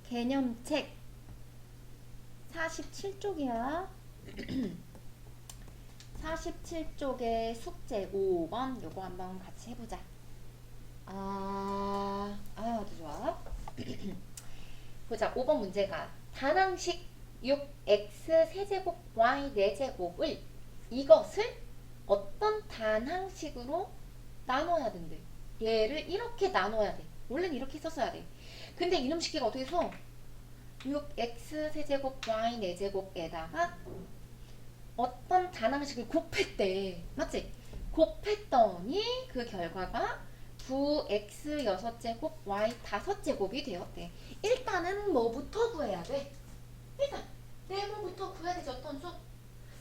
개념책 47쪽이야. 47쪽의 숙제 5번 요거 한번 같이 해보자. 아주 좋아. 보자. 5번 문제가 단항식 6x 세제곱 y 4제곱을 이것을 어떤 단항식으로 나눠야 된대. 얘를 이렇게 나눠야 돼. 원래는 이렇게 썼어야 돼. 근데 이놈 식기가 어떻게 써? 6x 세제곱 y 4제곱에다가 어떤 단항식을 곱했대. 맞지? 곱했더니 그 결과가 9x 6제곱 y 5제곱이 되었대. 일단은 뭐부터 구해야 돼? 일단 네모부터 구해야 되지. 어떤 수?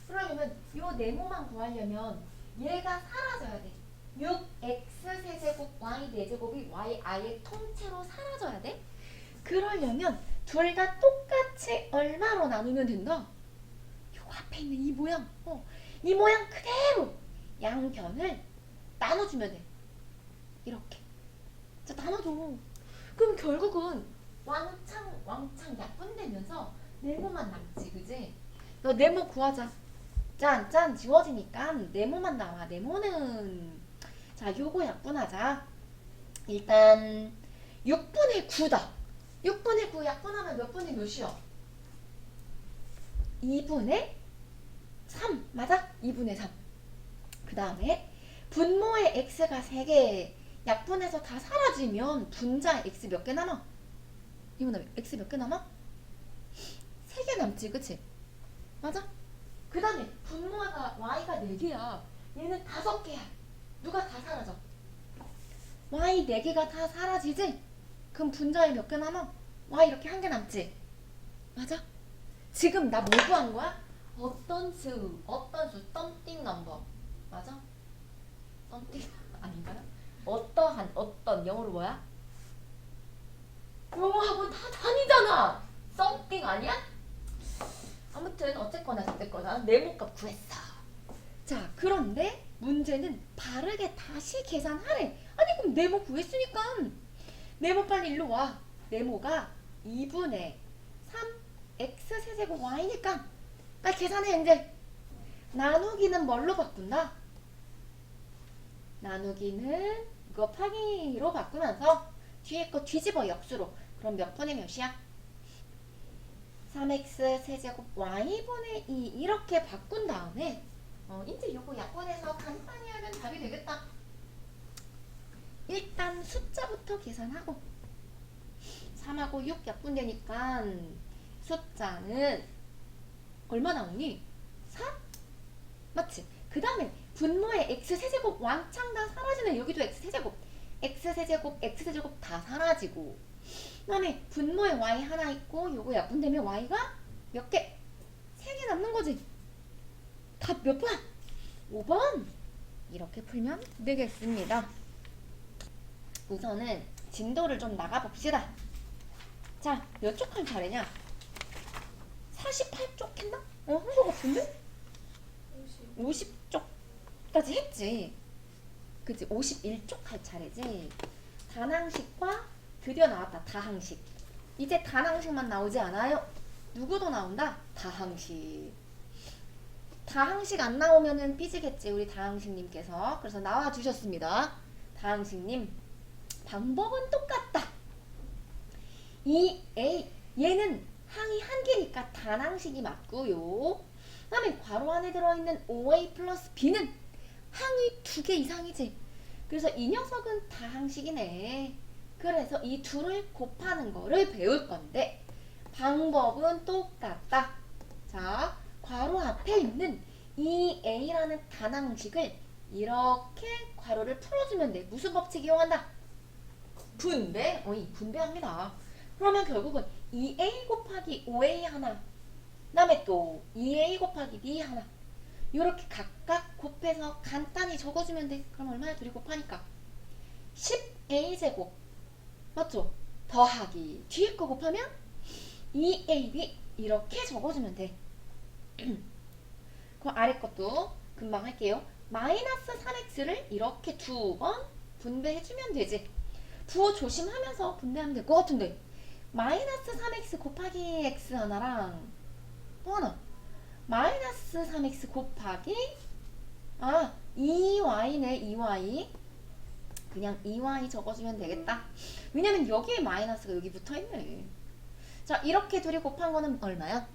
그러려면 요 네모만 구하려면 얘가 사라져야 돼. 6x 세제곱 y 4제곱이 y 아예 통째로 사라져야 돼. 그러려면 둘 다 똑같이 얼마로 나누면 된다? 요 앞에 있는 이 모양, 이 모양 그대로 양변을 나눠주면 돼. 이렇게. 자, 나눠줘. 그럼 결국은 왕창 약분되면서 네모만 남지, 그지? 너 네모 구하자. 짠 지워지니까 네모만 나와. 네모는 자, 요거 약분하자. 일단 6분의 9다. 6분의 9 약분하면 몇 분의 몇이야? 2분의 3. 맞아? 2분의 3. 그 다음에 분모의 x가 3개 약분해서 다 사라지면 분자 x 몇 개 남아? 이분의 x 몇 개 남아? 3개 남지, 그치? 맞아? 그 다음에 분모가 y가 4개야. 얘는 5개야. 누가 다 사라져? y 4개가 다 사라지지? 그럼 분자에 몇 개 남아? y 이렇게 1개 남지? 맞아? 지금 나 뭐 구한 거야? 어떤 수, 썸띵 넘버. 맞아? 썸띵 아닌가요? 어떤 영어로 뭐야? 영어하고 다 다니잖아. 썸띵 아니야? 아무튼 어쨌거나 네모값 구했어. 자, 그런데 문제는 바르게 다시 계산하래. 아니 그럼 네모 구했으니까 네모 빨리 일로 와. 네모가 2분의 3 x 세제곱 y니까 빨리 계산해. 이제 나누기는 뭘로 바꾼다? 나누기는 곱하기로 바꾸면서 뒤에 거 뒤집어 역수로. 그럼 몇 분의 몇이야? 3x 세제곱 y분의 2 이렇게 바꾼 다음에 이제 요거 약분해서 간단히 하면 답이 되겠다. 일단 숫자부터 계산하고 3하고 6 약분되니까 숫자는 얼마 나오니? 4? 맞지? 그 다음에 분모의 x세제곱 왕창 다 사라지네. 여기도 x세제곱 x세제곱 다 사라지고 그 다음에 분모에 y 하나 있고 요거 약분되면 y가 몇 개? 3개 남는 거지. 답 몇 번? 5번. 이렇게 풀면 되겠습니다. 우선은 진도를 좀 나가봅시다. 자, 몇 쪽 할 차례냐? 48쪽 했나? 한 거 같은데? 50쪽까지 했지. 그치? 51쪽 할 차례지. 단항식과 드디어 나왔다. 다항식. 이제 단항식만 나오지 않아요. 누구도 나온다. 다항식. 다항식 안 나오면은 삐지겠지. 우리 다항식님께서. 그래서 나와주셨습니다. 다항식님. 방법은 똑같다. 이 A 얘는 항이 1개니까 단항식이 맞고요. 그 다음에 괄호 안에 들어있는 OA 플러스 B는 항이 2개 이상이지. 그래서 이 녀석은 다항식이네. 그래서 이 둘을 곱하는 거를 배울 건데 방법은 똑같다. 자, 괄호 앞에 있는 이 A라는 단항식을 이렇게 괄호를 풀어주면 돼. 무슨 법칙 이용한다? 분배? 분배합니다. 그러면 결국은 2A 곱하기 5A 하나, 그 다음에 또 2A 곱하기 B 하나, 이렇게 각각 곱해서 간단히 적어주면 돼. 그럼 얼마나 둘이 곱하니까 10A제곱 맞죠? 더하기 뒤에 거 곱하면 2AB 이렇게 적어주면 돼. 그 아래 것도 금방 할게요. 마이너스 3x를 이렇게 2번 분배해주면 되지. 부호 조심하면서 분배하면 될 것 같은데 마이너스 3x 곱하기 x 하나랑 또 하나 마이너스 3x 곱하기 2y네. 2y 그냥 2y 적어주면 되겠다. 왜냐면 여기에 마이너스가 여기 붙어있네. 자, 이렇게 둘이 곱한 거는 얼마야?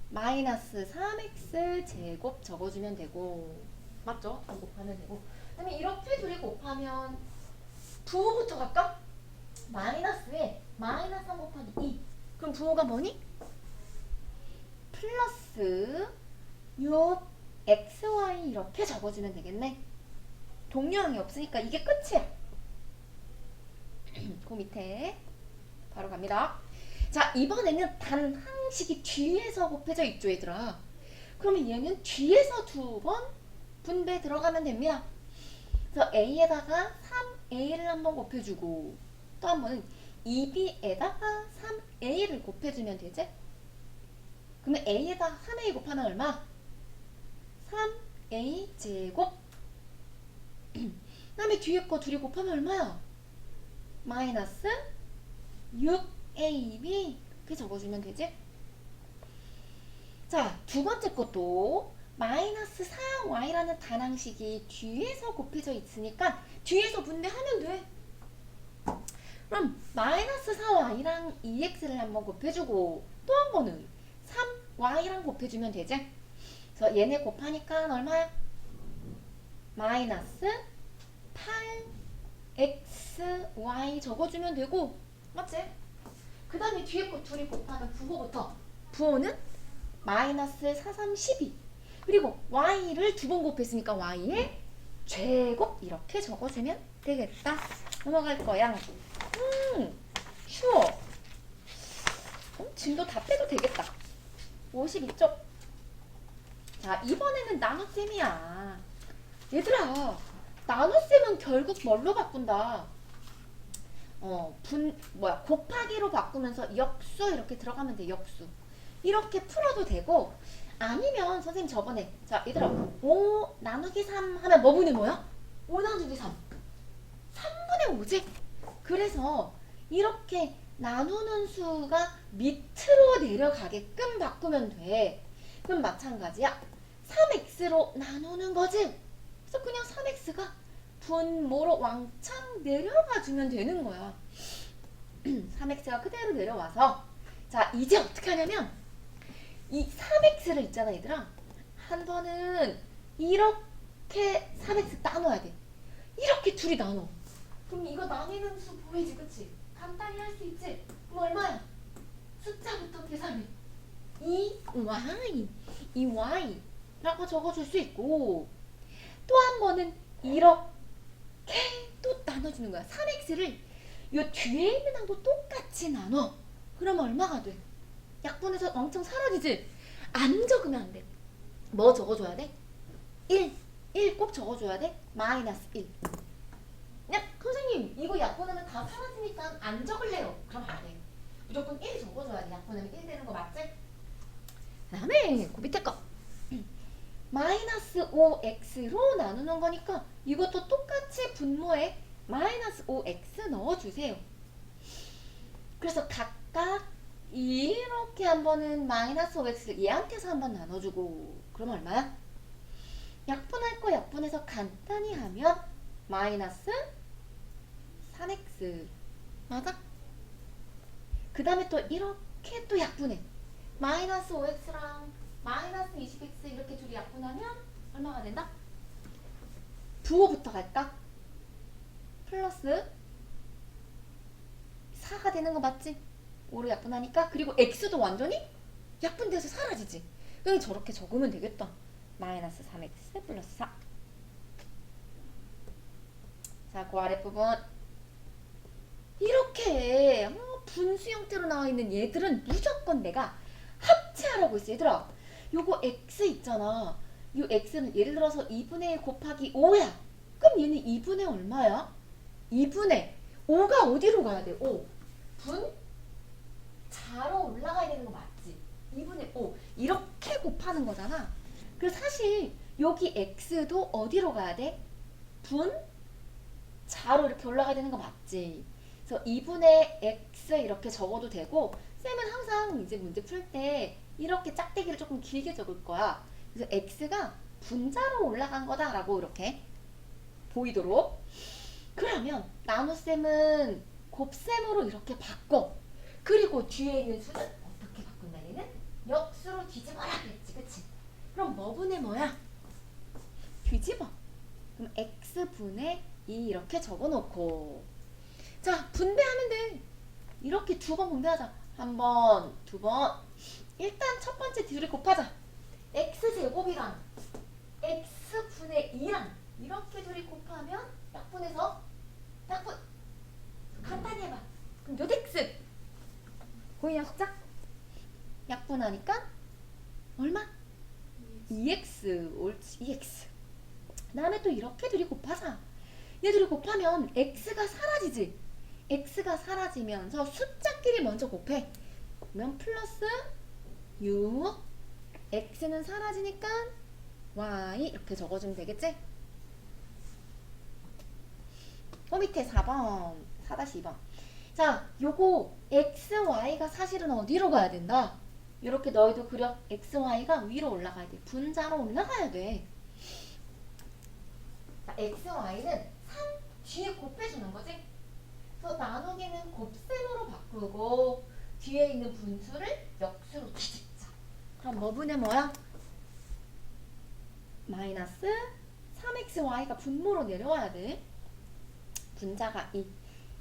마이너스 3x 제곱 적어주면 되고, 맞죠? 3 곱하면 되고. 그 다음에 이렇게 둘이 곱하면 부호부터 갈까? 마이너스에 마이너스 3 곱하기 2. 그럼 부호가 뭐니? 플러스 6xy 이렇게 적어주면 되겠네. 동료항이 없으니까 이게 끝이야. 그 밑에 바로 갑니다. 자, 이번에는 단항식이 뒤에서 곱해져 있죠, 얘들아. 그러면 얘는 뒤에서 2번 분배 들어가면 됩니다. 그래서 a에다가 3a를 한번 곱해주고 또 한 번은 2b에다가 3a를 곱해주면 되지? 그러면 a에다가 3a 곱하면 얼마? 3a 제곱. 그 다음에 뒤에 거 둘이 곱하면 얼마야? 마이너스 6ab 이렇게 적어주면 되지? 자, 두 번째 것도 마이너스 4y라는 단항식이 뒤에서 곱해져 있으니까 뒤에서 분배하면 돼. 그럼 마이너스 4y랑 2x를 한번 곱해주고 또 한 번은 3y랑 곱해주면 되지? 그래서 얘네 곱하니까 얼마야? 마이너스 8xy 적어주면 되고, 맞지? 그 다음에 뒤에 거 둘이 곱하면 부호부터. 부호는 마이너스 4, 3, 12. 그리고 y를 두 번 곱했으니까 y의 제곱 이렇게 적어주면 되겠다. 넘어갈 거야. 쉬워. 짐도 다 빼도 되겠다. 52쪽. 자, 이번에는 나눗셈이야. 얘들아, 나눗셈은 결국 뭘로 바꾼다? 곱하기로 바꾸면서 역수 이렇게 들어가면 돼, 역수. 이렇게 풀어도 되고, 아니면 선생님 저번에, 자, 얘들아, 5 나누기 3 하면 뭐 분의 뭐야? 5 나누기 3. 3분의 5지? 그래서 이렇게 나누는 수가 밑으로 내려가게끔 바꾸면 돼. 그럼 마찬가지야. 3x로 나누는 거지? 그래서 그냥 3x가 분모로 왕창 내려가 주면 되는 거야. 3x가 그대로 내려와서, 자, 이제 어떻게 하냐면 이 3x를 있잖아, 얘들아. 한 번은 이렇게 3x 나눠야 돼. 이렇게 둘이 나눠. 그럼 이거 나뉘는 수 보이지, 그치? 간단히 할 수 있지? 그럼 얼마야? 숫자부터 계산해. 2y 라고 적어줄 수 있고, 또 한 번은 이렇게 또 나눠주는 거야. 3x를 요 뒤에 있는 항도 똑같이 나눠. 그러면 얼마가 돼? 약분해서 왕창 사라지지? 안 적으면 안 돼. 뭐 적어줘야 돼? 1 꼭 적어줘야 돼. 마이너스 1. 야, 선생님 이거 약분하면 다 사라지니까 안 적을래요. 그럼 안 돼. 무조건 1 적어줘야 돼. 약분하면 1 되는 거 맞지? 그 다음에 그 밑에 거 마이너스 5x로 나누는 거니까 이것도 똑같이 분모에 마이너스 5x 넣어주세요. 그래서 각각 이렇게 한 번은 마이너스 5x를 얘한테서 한 번 나눠주고, 그러면 얼마야? 약분할 거 약분해서 간단히 하면 마이너스 3x 맞아? 그 다음에 또 이렇게 또 약분해. 마이너스 5x랑 마이너스 20x 이렇게 둘이 약분하면 얼마가 된다? 부호부터 갈까? 플러스 4가 되는 거 맞지? 5로 약분하니까. 그리고 x도 완전히 약분돼서 사라지지. 그냥 저렇게 적으면 되겠다. 마이너스 3x 플러스 4. 자, 그 아랫부분 이렇게 분수 형태로 나와 있는 얘들은 무조건 내가 합체하라고 했어. 얘들아, 요거 x 있잖아. 요 x는 예를 들어서 2분의 1 곱하기 5야. 그럼 얘는 2분의 얼마야? 2분의 5가 어디로 가야 돼? 5. 분? 자로 올라가야 되는 거 맞지? 2분의 5. 이렇게 곱하는 거잖아. 그래서 사실 여기 x도 어디로 가야 돼? 분? 자로 이렇게 올라가야 되는 거 맞지? 그래서 2분의 x 이렇게 적어도 되고, 쌤은 항상 이제 문제 풀 때 이렇게 짝대기를 조금 길게 적을 거야. 그래서 x가 분자로 올라간 거다라고 이렇게 보이도록. 그러면 나눗셈은 곱셈으로 이렇게 바꿔. 그리고 뒤에 있는 수는 어떻게 바꾼다? 얘는 역수로 뒤집어라 그랬지, 그치? 그럼 뭐분의 뭐야? 뒤집어. 그럼 x분의 2 이렇게 적어놓고, 자, 분배하면 돼. 이렇게 두 번 분배하자. 한 번, 두 번. 일단 첫 번째 둘이 곱하자. x제곱이랑 x분의 2랑 이렇게 둘이 곱하면 약분해서 약분. 간단히 해봐. 그럼 몇 x? 보이냐 숫자? 약분하니까 얼마? 2x. 옳지, 2x. 그 다음에 또 이렇게 둘이 곱하자. 얘들이 곱하면 x가 사라지지. x가 사라지면서 숫자끼리 먼저 곱해. 그러면 플러스 6. x는 사라지니까 y 이렇게 적어주면 되겠지? 밑에 4번 4-2번. 자, 요거 x, y가 사실은 어디로 가야 된다? 이렇게 너희도 그려. x, y가 위로 올라가야 돼. 분자로 올라가야 돼. 자, x, y는 3 뒤에 곱해주는 거지. 그래서 나누기는 곱셈으로 바꾸고 뒤에 있는 분수를 역수로 뒤집자. 그럼 뭐분의 뭐야? 마이너스 3xy가 분모로 내려와야 돼. 분자가 2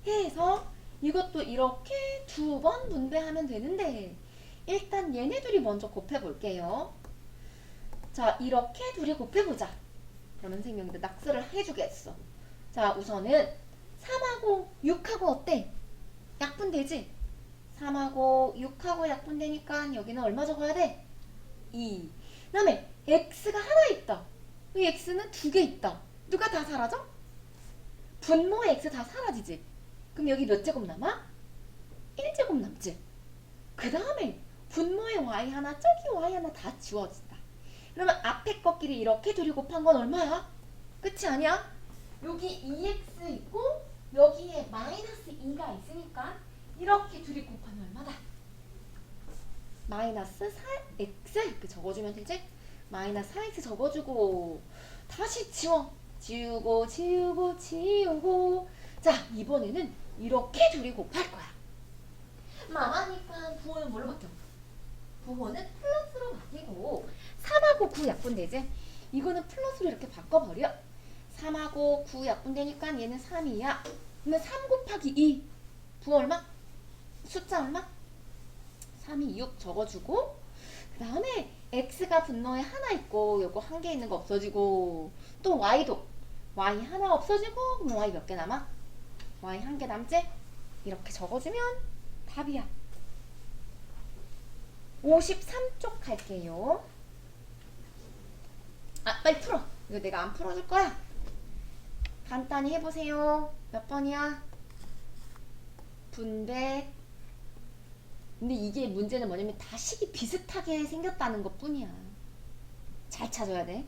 해서 이것도 이렇게 두 번 분배하면 되는데, 일단 얘네 둘이 먼저 곱해볼게요. 자, 이렇게 둘이 곱해보자. 그러면 선생님들 낙서를 해주겠어. 자, 우선은 3하고 6하고 어때? 약분되지? 3하고 6하고 약분되니까 여기는 얼마 적어야 돼? 2. 그 다음에 x가 하나 있다. 이 x는 두 개 있다. 누가 다 사라져? 분모의 x 다 사라지지? 그럼 여기 몇 제곱 남아? 1제곱 남지? 그 다음에 분모의 y 하나, 저기 y 하나 다 지워진다. 그러면 앞에 것끼리 이렇게 둘이 곱한 건 얼마야? 끝이 아니야? 여기 2x 있고 여기에 마이너스 2가 있으니까 이렇게 둘이 곱하면 얼마다? 마이너스 4x 이렇게 적어주면 되지? 마이너스 4x 적어주고 다시 지워. 지우고 지우고 지우고. 자, 이번에는 이렇게 둘이 곱할 거야. 망하니까 부호는 뭘로 바뀌어? 부호는 플러스로 바뀌고 3하고 9 약분되지? 이거는 플러스로 이렇게 바꿔버려. 3하고 9 약분되니까 얘는 3이야. 그러면 3 곱하기 2 부호 얼마? 숫자 얼마? 3이 6 적어주고, 그 다음에 x가 분모에 하나 있고 요거 한 개 있는 거 없어지고, 또 y도 y 하나 없어지고, 그럼 y 몇 개 남아? y 한 개 남지? 이렇게 적어주면 답이야. 53쪽 갈게요. 아, 빨리 풀어. 이거 내가 안 풀어줄 거야. 간단히 해보세요. 몇 번이야? 분배. 근데 이게 문제는 뭐냐면 다 식이 비슷하게 생겼다는 것 뿐이야. 잘 찾아야 돼.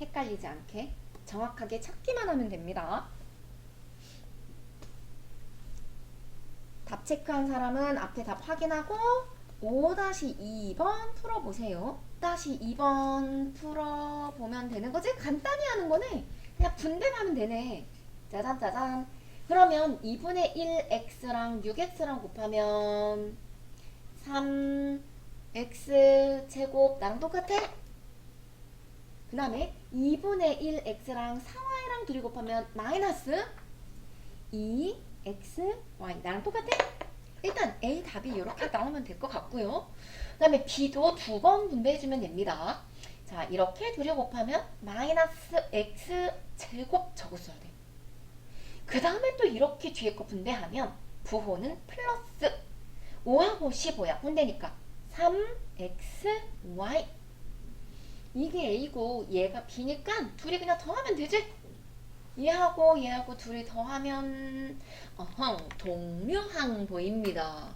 헷갈리지 않게. 정확하게 찾기만 하면 됩니다. 답 체크한 사람은 앞에 답 확인하고 5-2번 풀어보세요. 5-2번 풀어보면 되는 거지? 간단히 하는 거네. 그냥 분배만 하면 되네. 짜잔 짜잔. 그러면 2분의 1x랑 6x랑 곱하면 3x 제곱 나랑 똑같아? 그 다음에 2분의 1x랑 4y랑 둘이 곱하면 마이너스 2xy 나랑 똑같아? 일단 A 답이 이렇게 나오면 될 것 같고요. 그 다음에 B도 두 번 분배해주면 됩니다. 자, 이렇게 둘이 곱하면 마이너스 x 제곱 적었어야 돼. 그 다음에 또 이렇게 뒤에 거 분배하면 부호는 플러스 5하고 15야. 분대니까 3xy. 이게 A고 얘가 B니까 둘이 그냥 더하면 되지? 얘하고 얘하고 둘이 더하면 동묘항 보입니다.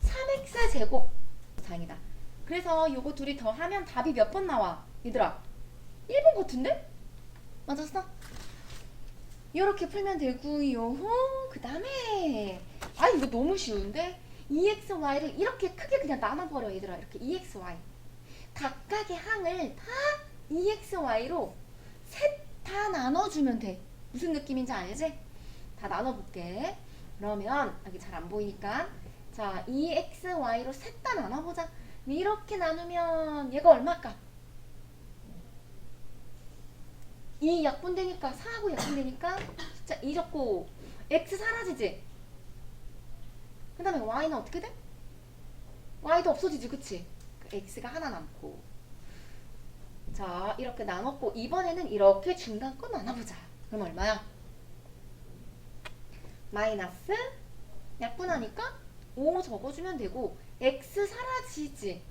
3x 제곱 다행이다. 그래서 요거 둘이 더하면 답이 몇 번 나와? 얘들아 1번 같은데? 맞았어? 이렇게 풀면 되고요. 그 다음에 아 이거 너무 쉬운데? EXY를 이렇게 크게 그냥 나눠버려 얘들아. 이렇게 EXY 각각의 항을 다 EXY로 셋 다 나눠주면 돼. 무슨 느낌인지 알지? 다 나눠볼게. 그러면 여기 잘 안 보이니까 자 EXY로 셋 다 나눠보자. 이렇게 나누면 얘가 얼마일까? 2 약분되니까 4하고 약분되니까 숫자 2 적고 X 사라지지? 그 다음에 Y는 어떻게 돼? Y도 없어지지 그치? X가 하나 남고 자 이렇게 나눴고 이번에는 이렇게 중간 거 나눠보자. 그럼 얼마야? 마이너스 약분하니까 5 적어주면 되고 X 사라지지?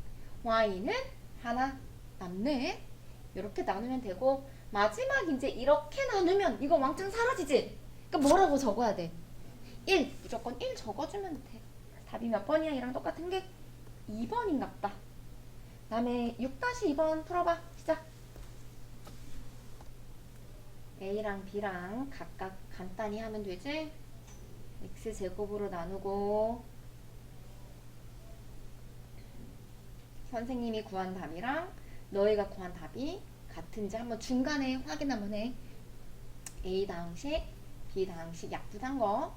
Y는 하나 남네. 이렇게 나누면 되고 마지막 이제 이렇게 나누면 이거 왕창 사라지지? 그러니까 뭐라고 적어야 돼? 1 무조건 1 적어주면 돼. 답이 몇 번이야? 얘랑 똑같은 게 2번인가 보다. 그 다음에 6-2번 풀어봐. 시작. A랑 B랑 각각 간단히 하면 되지? X제곱으로 나누고 선생님이 구한 답이랑 너희가 구한 답이 같은지 한번 중간에 확인 한번 해. A 다항식, B 다항식 약분한 거.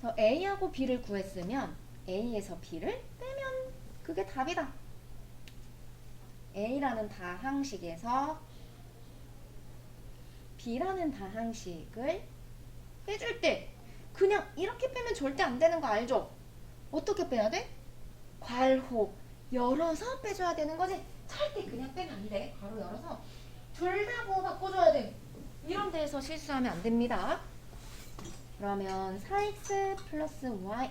그래서 A하고 B를 구했으면 A에서 B를 빼면 그게 답이다. A라는 다항식에서 B라는 다항식을 빼줄 때 그냥 이렇게 빼면 절대 안 되는 거 알죠? 어떻게 빼야 돼? 괄호 열어서 빼줘야 되는 거지. 절대 그냥 빼면 안 돼. 괄호 열어서 둘 다 뭐 바꿔줘야 돼. 이런 데에서 실수하면 안 됩니다. 그러면 4x 플러스 y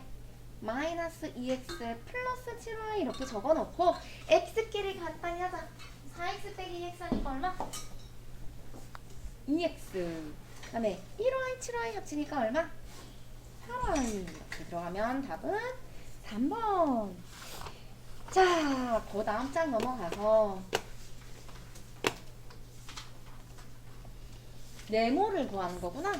마이너스 2x 플러스 7y 이렇게 적어놓고 x끼리 간단히 하자. 4x 빼기 2x 하니까 얼마? 2x 그 다음에 1y 7y 합치니까 얼마? 8y 이렇게 들어가면 답은 3번. 자, 그 다음 장 넘어가서 네모를 구하는 거구나.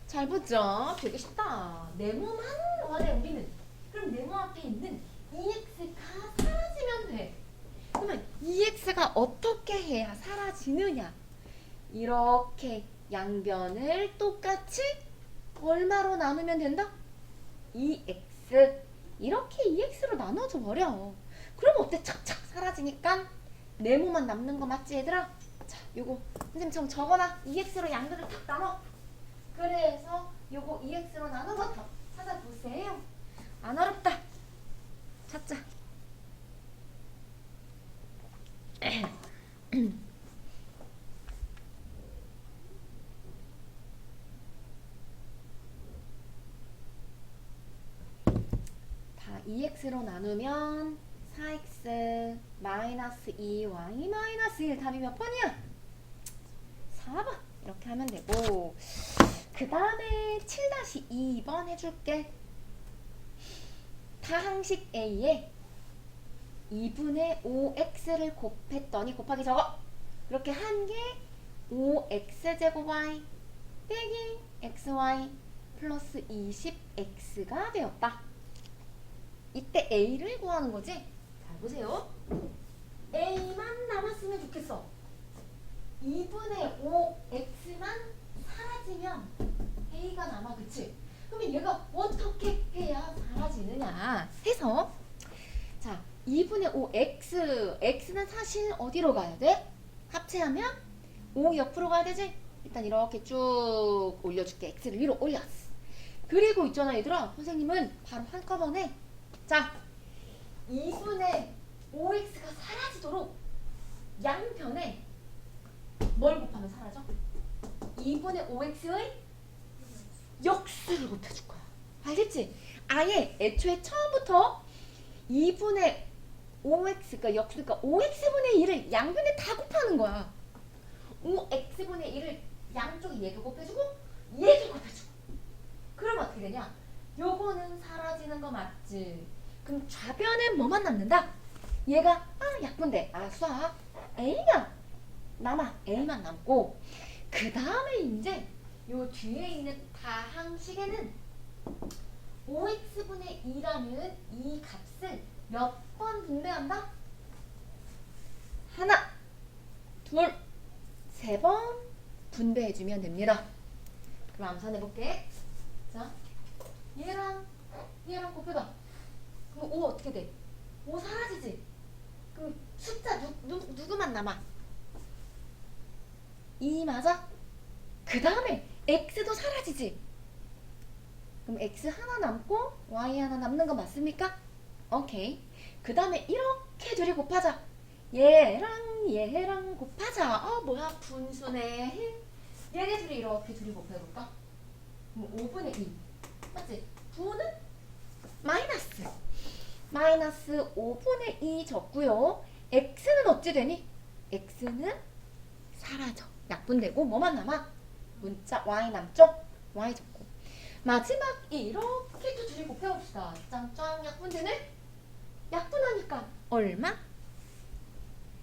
잘 보죠? 되게 쉽다. 네모만 원해 우리는. 그럼 네모 앞에 있는 EX가 사라지면 돼. 그러면 EX가 어떻게 해야 사라지느냐? 이렇게 양변을 똑같이 얼마로 나누면 된다? EX. 이렇게 EX로 나눠줘 버려. 그럼 어때? 착착 사라지니까 네모만 남는 거 맞지 얘들아? 자, 요거 선생님 좀 적어놔. EX로 양변을 탁 나눠. 그래서 요거 EX로 나눠서 답 찾아보세요. 안 어렵다. 찾자. 다 EX로 나누면 4x 마이너스 2y 마이너스 1 답이 몇 번이야? 4번. 이렇게 하면 되고 그 다음에 7-2번 해줄게. 다항식 A에 2분의 5x를 곱했더니 곱하기 저거 이렇게 한 게 5x제곱 y 빼기 xy 플러스 20x가 되었다. 이때 A를 구하는 거지? 잘 보세요. A만 남았으면 좋겠어. 2분의 5x만 사라지면 A가 남아, 그치? 그러면 얘가 어떻게 해야 사라지느냐 해서 자 2분의 5x x는 사실 어디로 가야 돼? 합체하면 5 옆으로 가야 되지? 일단 이렇게 쭉 올려줄게. x를 위로 올렸어. 그리고 있잖아 얘들아, 선생님은 바로 한꺼번에 자 2분의 5x가 사라지도록 양변에 뭘 곱하면 사라져? 2분의 5x의 역수를 곱해줄 거야. 알겠지? 아예 애초에 처음부터 2분의 5x가 역수니까 5x분의 1을 양변에 다 곱하는 거야. 5x분의 1을 양쪽에 얘도 곱해주고 얘도 곱해주고. 그러면 어떻게 되냐? 요거는 사라지는 거 맞지? 그럼 좌변엔 뭐만 남는다? 얘가 약분돼. 수학 A야. 남아. A만 남고. 그 다음에 이제 요 뒤에 있는 다항식에는 5x분의 2라는 이 값을 몇 번 분배한다? 하나, 둘, 세 번 분배해주면 됩니다. 그럼 암산해볼게. 자, 얘랑 곱해봐. 그럼 5 어떻게 돼? 5 사라지지? 그럼 숫자 누구만 남아? 2 맞아? 그 다음에 x도 사라지지? 그럼 x 하나 남고 y 하나 남는 거 맞습니까? 오케이. 그 다음에 이렇게 둘이 곱하자. 얘랑 곱하자. 뭐야 분수네. 얘네 둘이 이렇게 둘이 곱해볼까? 그럼 5분의 2 맞지? 분은 마이너스 5분의 2 적고요. x는 어찌 되니? x는 사라져. 약분되고 뭐만 남아? 문자 y 남죠? y 적고. 마지막 이렇게 또 둘이 곱해봅시다. 짱짱 약분되네? 약분하니까 얼마?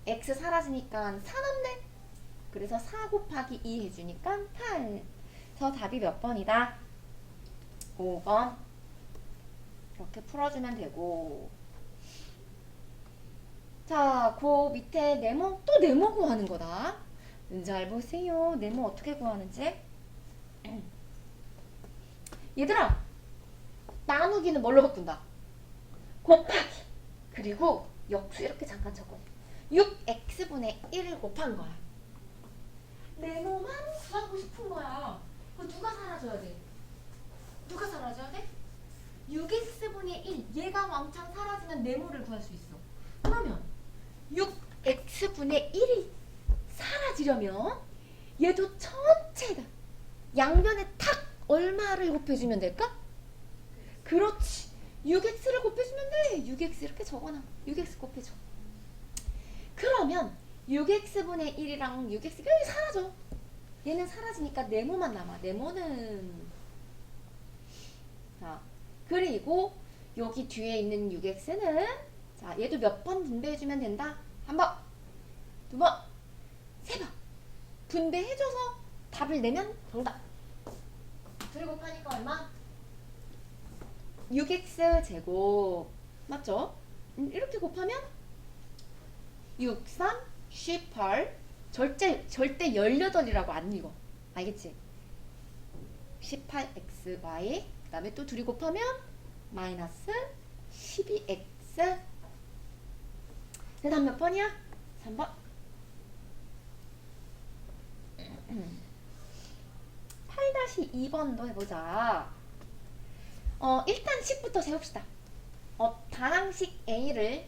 x 사라지니까 4 남네. 그래서 4 곱하기 2 해주니까 8. 그래서 답이 몇 번이다? 5번. 이렇게 풀어주면 되고. 자, 그 밑에 네모, 또 네모 구하는 거다. 잘 보세요. 네모 어떻게 구하는지. 얘들아, 나누기는 뭘로 바꾼다? 곱하기. 그리고 역수 이렇게 잠깐 적어. 6x분의 1을 곱한 거야. 네모만 구하고 싶은 거야. 그럼 누가 사라져야 돼? 누가 사라져야 돼? 6x분의 1. 얘가 왕창 사라지면 네모를 구할 수 있어. 그러면 6x분의 1이 사라지려면 얘도 전체가 양변에 탁 얼마를 곱해주면 될까? 그렇지. 6x를 곱해주면 돼. 6x 이렇게 적어놔. 6x 곱해줘. 그러면 6x분의 1이랑 6x가 여기 사라져. 얘는 사라지니까 네모만 남아. 네모는 자, 그리고 여기 뒤에 있는 6x는 자, 얘도 몇 번 분배해주면 된다? 한 번, 두 번, 세 번 분배해줘서 답을 내면 정답. 둘이 곱하니까 얼마? 6x 제곱 맞죠? 이렇게 곱하면 6, 3, 18 절대 18이라고 안 읽어. 알겠지? 18xy 그 다음에 또 둘이 곱하면 마이너스 12x. 그 다음 몇 번이야? 3번. 8-2번도 해보자. 일단 식부터 세웁시다. 다항식 A를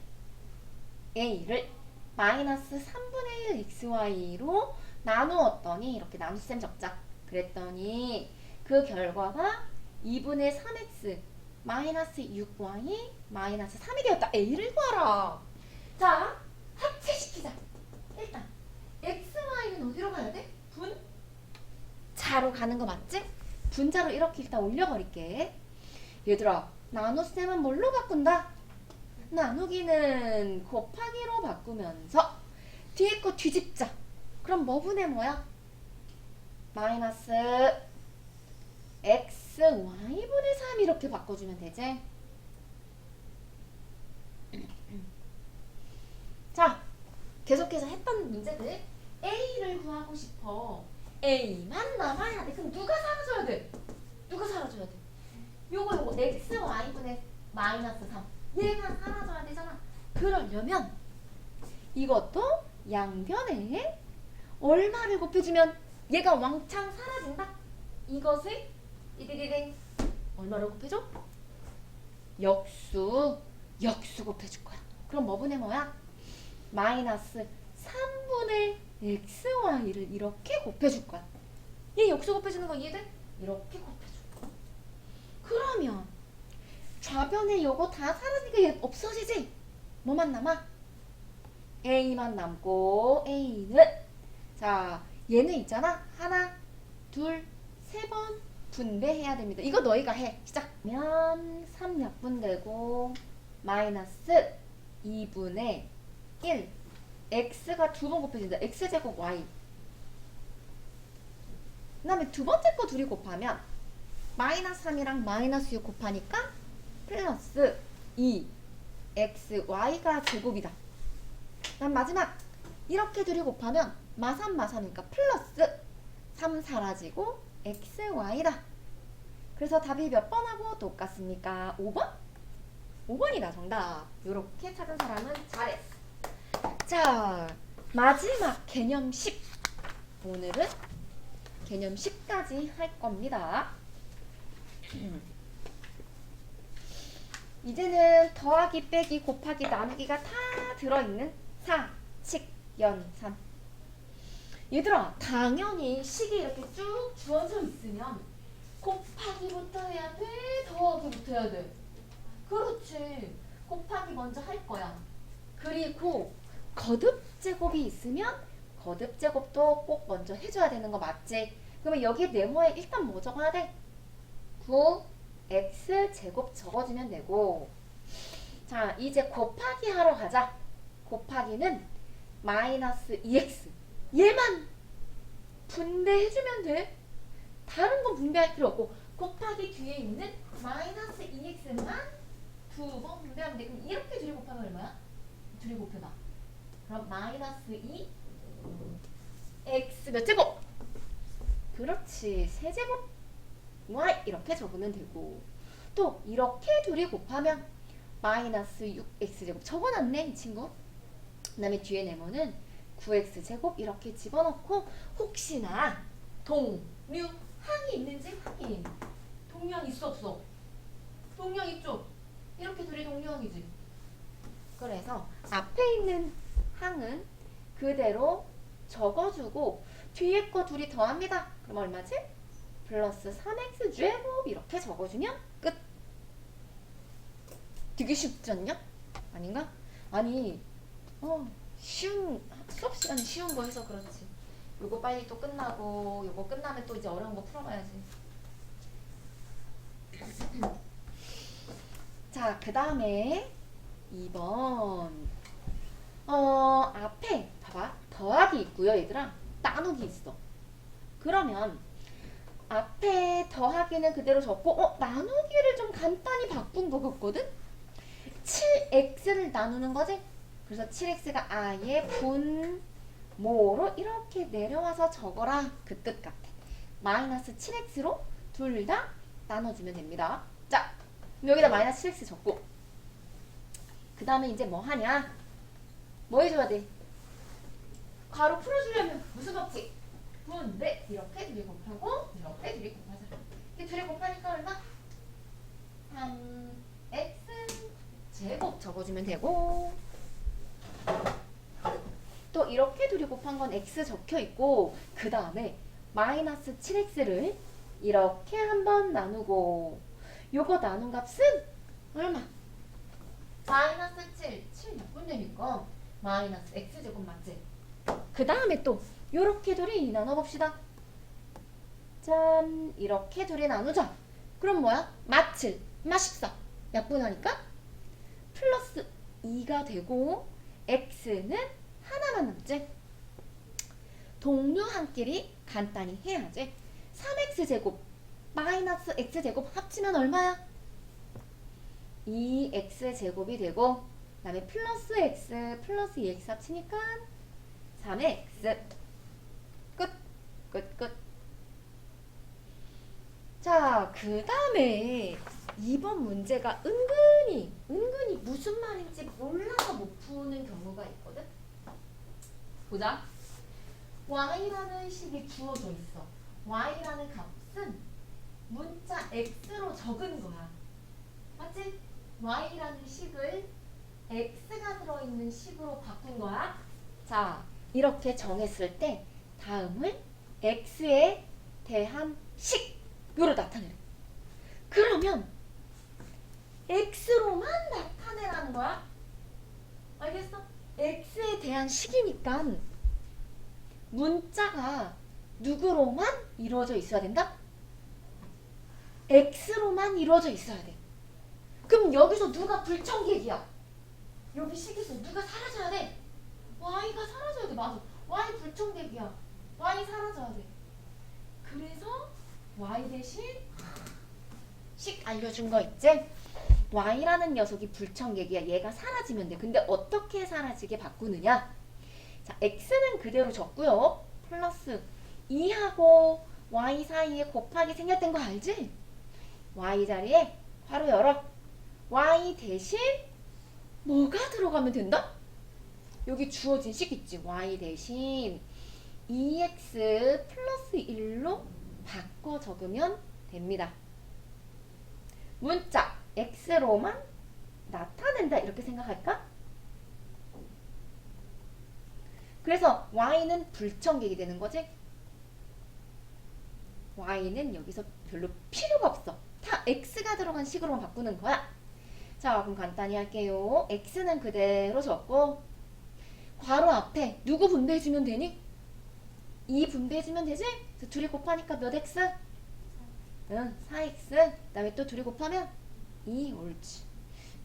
마이너스 3분의 1 xy로 나누었더니 이렇게 나눗셈 적자. 그랬더니 그 결과가 2분의 3x 마이너스 6y 마이너스 3이 되었다. A를 구하라. 자, 합체시키자. 일단 xy는 어디로 가야 돼? 분자로 가는 거 맞지? 분자로 이렇게 일단 올려버릴게. 얘들아, 나눗셈은 뭘로 바꾼다? 나누기는 곱하기로 바꾸면서 뒤에 거 뒤집자. 그럼 뭐 분의 뭐야? 마이너스 x y분의 3 이렇게 바꿔주면 되지? 자, 계속해서 했던 문제들. A를 구하고 싶어. A만 남아야 돼. 그럼 누가 사라져야 돼? 누가 사라져야 돼? 요거 x y분의 마이너스 3 얘가 사라져야 되잖아. 그러려면 이것도 양변에 얼마를 곱해주면 얘가 왕창 사라진다? 이것을 이디디딩 얼마를 곱해줘? 역수 곱해줄 거야. 그럼 뭐 분의 뭐야? 마이너스 3분의 xy를 이렇게 곱해줄 거야. 얘 역수 곱해주는 거 이해돼? 이렇게 곱해줄 거야. 그러면 좌변에 요거 다 사라지니까 얘 없어지지? 뭐만 남아? A만 남고 A는 자 얘는 있잖아. 하나, 둘, 세 번 분배해야 됩니다. 이거 너희가 해. 시작. 면 3약분되고 마이너스 2분의 1 x가 두 번 곱해진다. x제곱 y. 그 다음에 두 번째 거 둘이 곱하면 마이너스 3이랑 마이너스 6 곱하니까 플러스 2 x y가 제곱이다. 그다음 마지막 이렇게 둘이 곱하면 마3 마3이니까 플러스 3 사라지고 x y다. 그래서 답이 몇 번 하고 똑같습니까? 5번? 5번이다 정답. 요렇게 찾은 사람은 잘했어. 자, 마지막 개념 10. 오늘은 개념 10까지 할 겁니다. 이제는 더하기, 빼기, 곱하기, 나누기가 다 들어있는 사칙, 연산. 얘들아, 당연히 식이 이렇게 쭉 주어져 있으면 곱하기부터 해야 돼? 더하기부터 해야 돼? 그렇지. 곱하기 먼저 할 거야. 그리고 거듭제곱이 있으면 거듭제곱도 꼭 먼저 해줘야 되는 거 맞지? 그러면 여기 네모에 일단 뭐 적어야 돼? 9x제곱 적어주면 되고, 자 이제 곱하기 하러 가자. 곱하기는 마이너스 2x 얘만 분배해주면 돼. 다른 건 분배할 필요 없고 곱하기 뒤에 있는 마이너스 2x만 두 번 분배하면 돼. 그럼 이렇게 둘이 곱하면 얼마야? 둘이 곱해봐. 그럼 마이너스 2 x 몇 제곱? 그렇지, 세제곱 y 이렇게 적으면 되고, 또 이렇게 둘이 곱하면 마이너스 6x제곱 적어놨네 이 친구. 그 다음에 뒤에 네모는 9x제곱 이렇게 집어넣고, 혹시나 동류항이 있는지 확인. 동류항 있어 없어? 동류항 있죠? 이렇게 둘이 동류항이지. 그래서 앞에 있는 항은 그대로 적어주고 뒤에 거 둘이 더합니다. 그럼 얼마지? 플러스 3x 제곱 이렇게 적어주면 끝. 되게 쉽지 않냐? 아닌가? 아니 쉬운 수업 시간이 쉬운 거 해서 그렇지. 요거 빨리 또 끝나고 요거 끝나면 또 이제 어려운 거 풀어봐야지. 자, 그 다음에 2번 앞에 봐봐, 더하기 있고요 얘들아, 나누기 있어. 그러면 앞에 더하기는 그대로 적고 나누기를 좀 간단히 바꾼 거 같거든? 7x를 나누는 거지? 그래서 7x가 아예 분모로 이렇게 내려와서 적어라. 그 뜻 같아. 마이너스 7x로 둘 다 나눠주면 됩니다. 자, 여기다 마이너스 7x 적고, 그 다음에 이제 뭐 하냐? 뭐 해줘야 돼? 가로 풀어주려면 무슨 법칙? 분배. 이렇게 둘이 곱하고 이렇게 둘이 곱하자. 이렇게 둘이 곱하니까 얼마? 3x 제곱 적어주면 되고, 또 이렇게 둘이 곱한 건 x 적혀있고, 그 다음에 마이너스 7x를 이렇게 한번 나누고, 요거 나눈 값은 얼마? 마이너스 7 바꾼다니까 마이너스 x제곱 맞지? 그 다음에 또 요렇게 둘이 나눠봅시다. 짠, 이렇게 둘이 나누자. 그럼 뭐야? 마7 마14 약분하니까 플러스 2가 되고 x는 하나만 남지. 동류항끼리 간단히 해야지. 3x제곱 마이너스 x제곱 합치면 얼마야? 2x제곱이 되고, 그 다음에 플러스 x 플러스 2x 합치니까 3x. 끝. 끝. 끝. 자, 그 다음에 이번 문제가 은근히 무슨 말인지 몰라서 못 푸는 경우가 있거든. 보자. y라는 식이 주어져 있어. y라는 값은 문자 x로 적은 거야. 맞지? y라는 식을 x가 들어있는 식으로 바꾼 거야. 자, 이렇게 정했을 때 다음을 x에 대한 식으로 나타내래. 그러면 x로만 나타내라는 거야. 알겠어? x에 대한 식이니까 문자가 누구로만 이루어져 있어야 된다? x로만 이루어져 있어야 돼. 그럼 여기서 누가 불청객이야? 여기 식에서 누가 사라져야 돼? y가 사라져야 돼. 맞아. y 불청객이야. y 사라져야 돼. 그래서 y 대신 식 알려준 거 있지? y라는 녀석이 불청객이야. 얘가 사라지면 돼. 근데 어떻게 사라지게 바꾸느냐? 자, x는 그대로 적고요. 플러스 2하고 y 사이에 곱하기 생겼던 거 알지? y 자리에 괄호 열어. y 대신 뭐가 들어가면 된다? 여기 주어진 식 있지? y 대신 2x 플러스 1로 바꿔 적으면 됩니다. 문자 x로만 나타낸다 이렇게 생각할까? 그래서 y는 불청객이 되는 거지? y는 여기서 별로 필요가 없어. 다 x가 들어간 식으로만 바꾸는 거야. 자, 그럼 간단히 할게요. x는 그대로 적고 괄호 앞에 누구 분배해주면 되니? 2 분배해주면 되지? 그래서 둘이 곱하니까 몇 x? 응, 4x. 그 다음에 또 둘이 곱하면 2 옳지.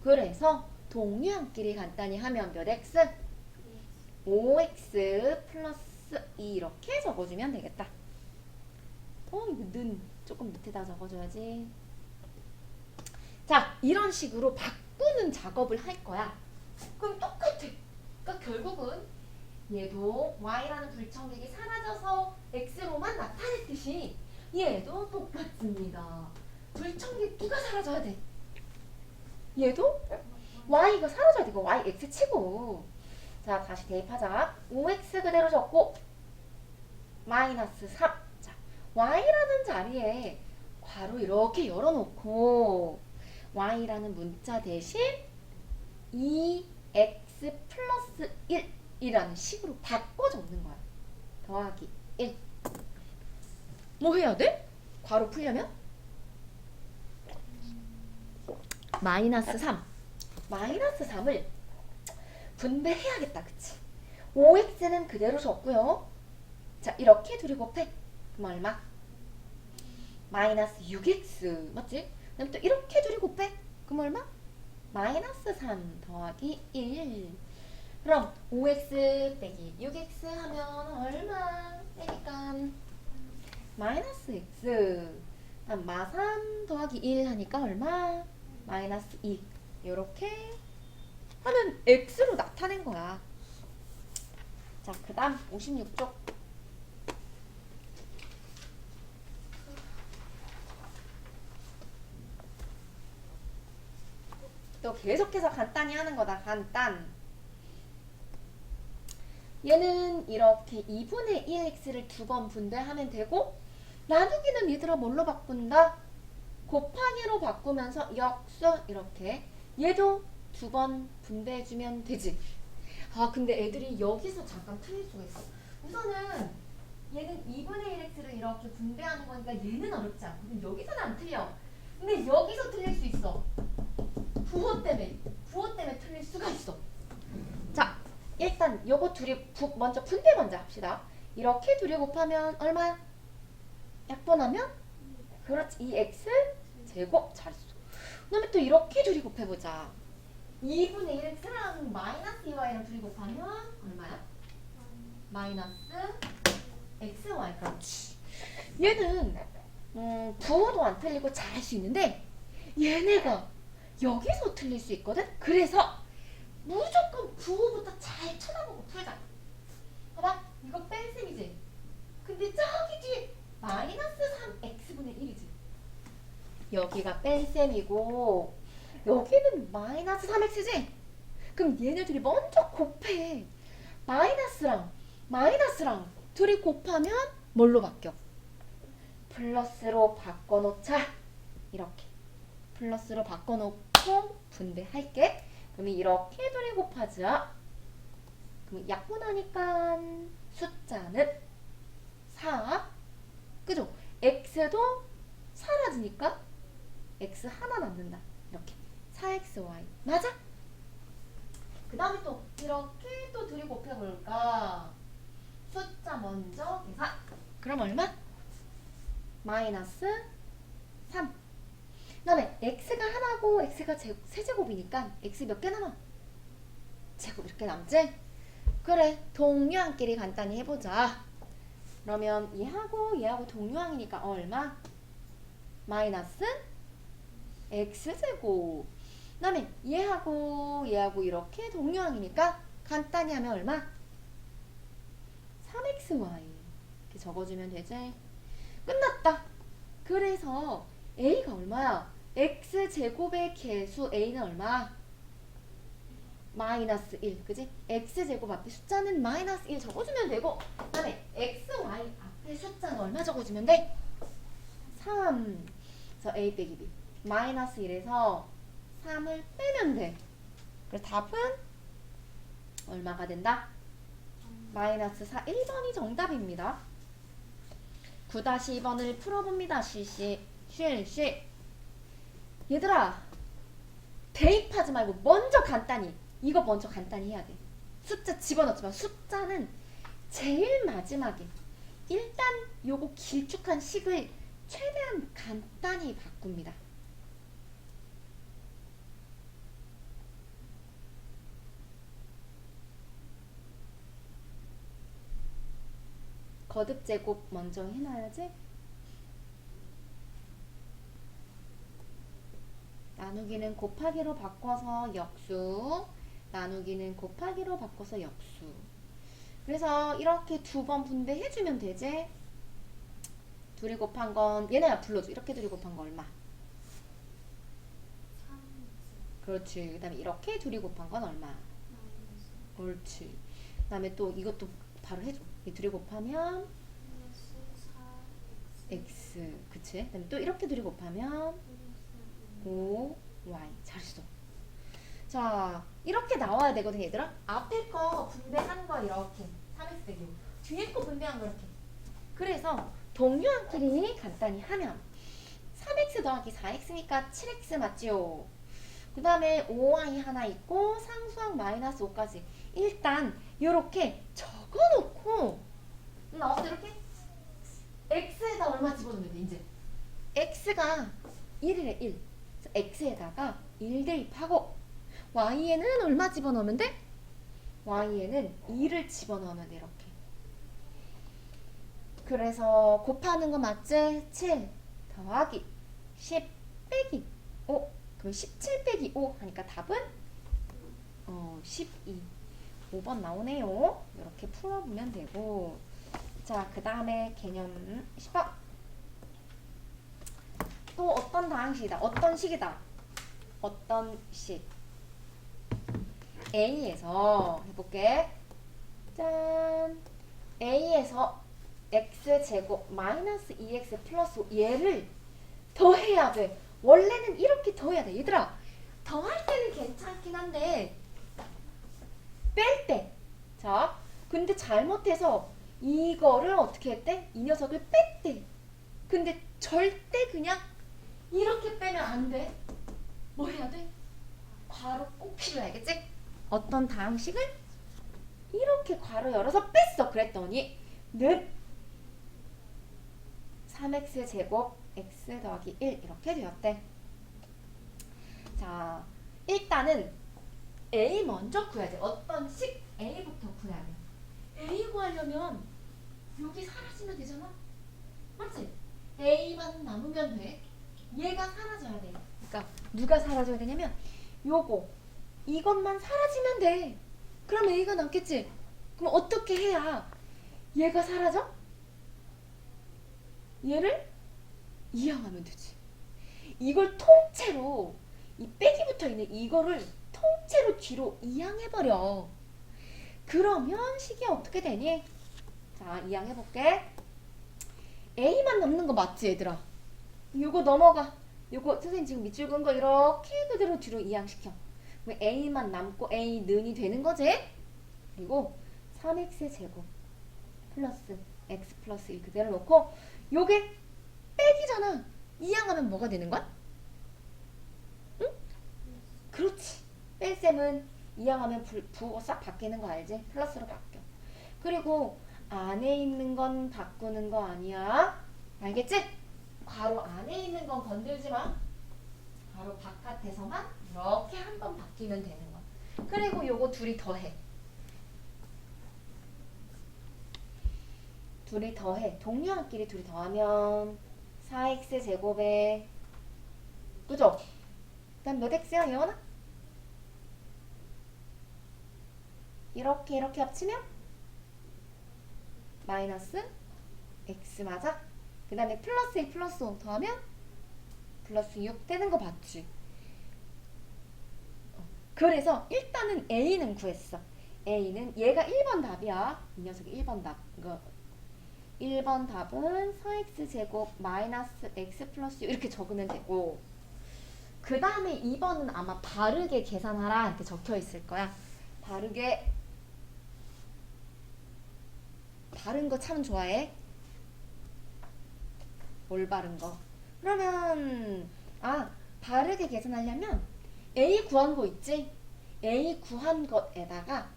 그래서 동류항끼리 간단히 하면 몇 x? 5x 플러스 2 이렇게 적어주면 되겠다. 이거 는 조금 밑에다 적어줘야지. 자, 이런 식으로 바꾸는 작업을 할 거야. 그럼 똑같아. 그러니까 결국은 얘도 y라는 불청객이 사라져서 x로만 나타냈듯이 얘도 똑같습니다. 불청객 누가 사라져야 돼? 얘도 y가 사라져야 돼. 이거 y x 치고. 자, 다시 대입하자. 5x 그대로 적고 마이너스 3. 자, y라는 자리에 괄호 이렇게 열어놓고 y라는 문자 대신 2x 플러스 1이라는 식으로 바꿔 적는 거야. 더하기 1. 뭐 해야 돼? 괄호 풀려면? 마이너스 3. 마이너스 3을 분배해야겠다. 그치? 5x는 그대로 적고요. 자, 이렇게 둘이 곱해. 그럼 얼마? 마이너스 6x. 맞지? 그 다음에 또 이렇게 둘이 곱해. 그럼 얼마? 마이너스 3 더하기 1. 그럼 5x 빼기 6x 하면 얼마? 빼니까 마이너스 x. 다음 마3 더하기 1 하니까 얼마? 마이너스 2. 이렇게 하면 x로 나타낸 거야. 자, 그 다음 56쪽. 또 계속해서 간단히 하는 거다. 간단. 얘는 이렇게 2분의 1x를 두 번 분배하면 되고 나누기는 얘들아 뭘로 바꾼다? 곱하기로 바꾸면서 역수 이렇게 얘도 두 번 분배해주면 되지. 아, 근데 애들이 여기서 잠깐 틀릴 수가 있어. 우선은 얘는 2분의 1x를 이렇게 분배하는 거니까 얘는 어렵지 않거든. 여기서는 안 틀려. 근데 여기서 틀릴 수 있어. 부호 때문에 틀릴 수가 있어. 자, 일단 요거 둘이 먼저 분배 먼저 합시다. 이렇게 둘이 곱하면 얼마야? 약분하면? 그렇지. 2x 제곱. 잘했어. 그 다음에 또 이렇게 둘이 곱해보자. 2분의 1x랑 마이너스 2y랑 둘이 곱하면 얼마야? 마이너스 xy. 그렇지. 얘는 부호도 안 틀리고 잘할 수 있는데 얘네가 여기서 틀릴 수 있거든? 그래서 무조건 부호부터 잘 쳐다보고 풀자. 봐봐. 이거 뺄셈이지? 근데 저기 뒤에 마이너스 3x분의 1이지. 여기가 뺄셈이고 여기는 마이너스 3x지? 그럼 얘네들이 먼저 곱해. 마이너스랑 둘이 곱하면 뭘로 바뀌어? 플러스로 바꿔놓자. 이렇게 플러스로 바꿔놓고 분배할게. 그럼 이렇게 둘이 곱하자. 그럼 약분하니까 숫자는 4. 그죠? x도 사라지니까 x 하나 남는다. 이렇게 4xy. 맞아? 그 다음에 또 이렇게 또 둘이 곱해볼까? 숫자 먼저 계산. 그럼 얼마? 마이너스 3. 그 다음에 x가 하나고 x가 세제곱이니까 x 몇 개 남아? 제곱 이렇게 남지? 그래, 동류항끼리 간단히 해보자. 그러면 얘하고 동류항이니까 얼마? 마이너스 x제곱. 그 다음에 얘하고 이렇게 동류항이니까 간단히 하면 얼마? 3xy. 이렇게 적어주면 되지. 끝났다. 그래서 a가 얼마야? x제곱의 개수 a는 얼마? 마이너스 1. 그지? x제곱 앞에 숫자는 마이너스 1 적어주면 되고, 그 다음에 xy 앞에 숫자는 얼마 적어주면 돼? 3. 그래서 a 빼기 b. 마이너스 1에서 3을 빼면 돼. 그래서 답은 얼마가 된다? 마이너스 4. 1번이 정답입니다. 9-2번을 풀어봅니다. 쉬쉬. 얘들아, 대입하지 말고 이거 먼저 간단히 해야 돼. 숫자 집어넣지만 숫자는 제일 마지막에 일단 요거 길쭉한 식을 최대한 간단히 바꿉니다. 거듭 제곱 먼저 해놔야지. 나누기는 곱하기로 바꿔서 역수, 나누기는 곱하기로 바꿔서 역수. 그래서 이렇게 2번 분배해주면 되지. 둘이 곱한 건 얘네야 불러줘. 이렇게 둘이 곱한 거 얼마? 3x 그렇지. 그 다음에 이렇게 둘이 곱한 건 얼마? 마이너스 옳지. 그 다음에 또 이것도 바로 해줘. 이 둘이 곱하면 플러스 4x x. 그치? 그 다음에 또 이렇게 둘이 곱하면 플러스 5 y. 잘했어. 자, 이렇게 나와야 되거든 얘들아. 앞에 거 분배한 거 이렇게 3x 빼기 5. 뒤에 거 분배한 거 이렇게. 그래서 동류항끼리 간단히 하면 3x 더하기 4x니까 7x 맞지요. 그 다음에 5y 하나 있고 상수항 마이너스 5까지 일단 이렇게 적어놓고 나와서 이렇게 x에다 얼마 집어넣으면 돼 이제. x가 1이래 1. x에다가 1 대입하고 y에는 얼마 집어넣으면 돼? y에는 2를 집어넣으면 돼 이렇게. 그래서 곱하는 거 맞지? 7 더하기 10 빼기 5. 그럼 17 빼기 5 하니까 답은 12. 5번 나오네요. 이렇게 풀어보면 되고. 자, 그 다음에 개념 10번. 또 어떤 다항식이다. 어떤 식이다. 어떤 식. A에서 해볼게. 짠. A에서 x제곱 마이너스 2x 플러스 5 얘를 더해야 돼. 원래는 이렇게 더해야 돼. 얘들아, 더할 때는 괜찮긴 한데 뺄 때. 자, 근데 잘못해서 이거를 어떻게 했대? 이 녀석을 뺐대. 근데 절대 그냥 이렇게 빼면 안 돼. 뭐 해야 돼? 괄호 꼭 필요해. 알겠지? 어떤 다항식을 이렇게 괄호 열어서 뺐어. 그랬더니 는 3x 제곱 x 더하기 1 이렇게 되었대. 자, 일단은 a 먼저 구해야 돼. 어떤 식 a부터 구해야 돼. a 구하려면 여기 사라지면 되잖아. 맞지? a만 남으면 돼. 얘가 사라져야 돼. 그러니까 누가 사라져야 되냐면 이것만 사라지면 돼. 그럼 a가 남겠지? 그럼 어떻게 해야 얘가 사라져? 얘를 이항하면 되지. 이걸 통째로 이 빼기 붙어 있는 이거를 통째로 뒤로 이항해버려. 그러면 식이 어떻게 되니? 자, 이항해볼게. a만 남는 거 맞지 얘들아? 요거 넘어가. 요거 선생님 지금 밑줄 그은 거 이렇게 그대로 뒤로 이항시켜. 그럼 a만 남고 a 는이 되는 거지? 그리고 3x 제곱 플러스 x 플러스 1 그대로 놓고 요게 빼기잖아. 이항하면 뭐가 되는 거야? 응? 그렇지. 뺄셈은 이항하면 부호가 싹 바뀌는 거 알지? 플러스로 바뀌어. 그리고 안에 있는 건 바꾸는 거 아니야. 알겠지? 괄호 안에 있는 건 건들지 마. 괄호 바깥에서만 이렇게 한 번 바뀌면 되는 거야. 그리고 요거 둘이 더해. 둘이 더해. 동류한끼리 둘이 더하면 4x 제곱에 그죠? 그다음 몇 x야 예원아? 이렇게 합치면 마이너스 x 맞아? 그 다음에 플러스 1 플러스 5 더하면 플러스 6 되는 거 봤지? 그래서 일단은 A는 구했어. A는 얘가 1번 답이야. 이 녀석이 1번 답. 이거 1번 답은 4x 제곱 마이너스 x 플러스 6 이렇게 적으면 되고, 그 다음에 2번은 아마 바르게 계산하라 이렇게 적혀 있을 거야. 바른 거 참 좋아해. 올바른 거. 그러면 바르게 계산하려면 A 구한 거 있지? A 구한 것에다가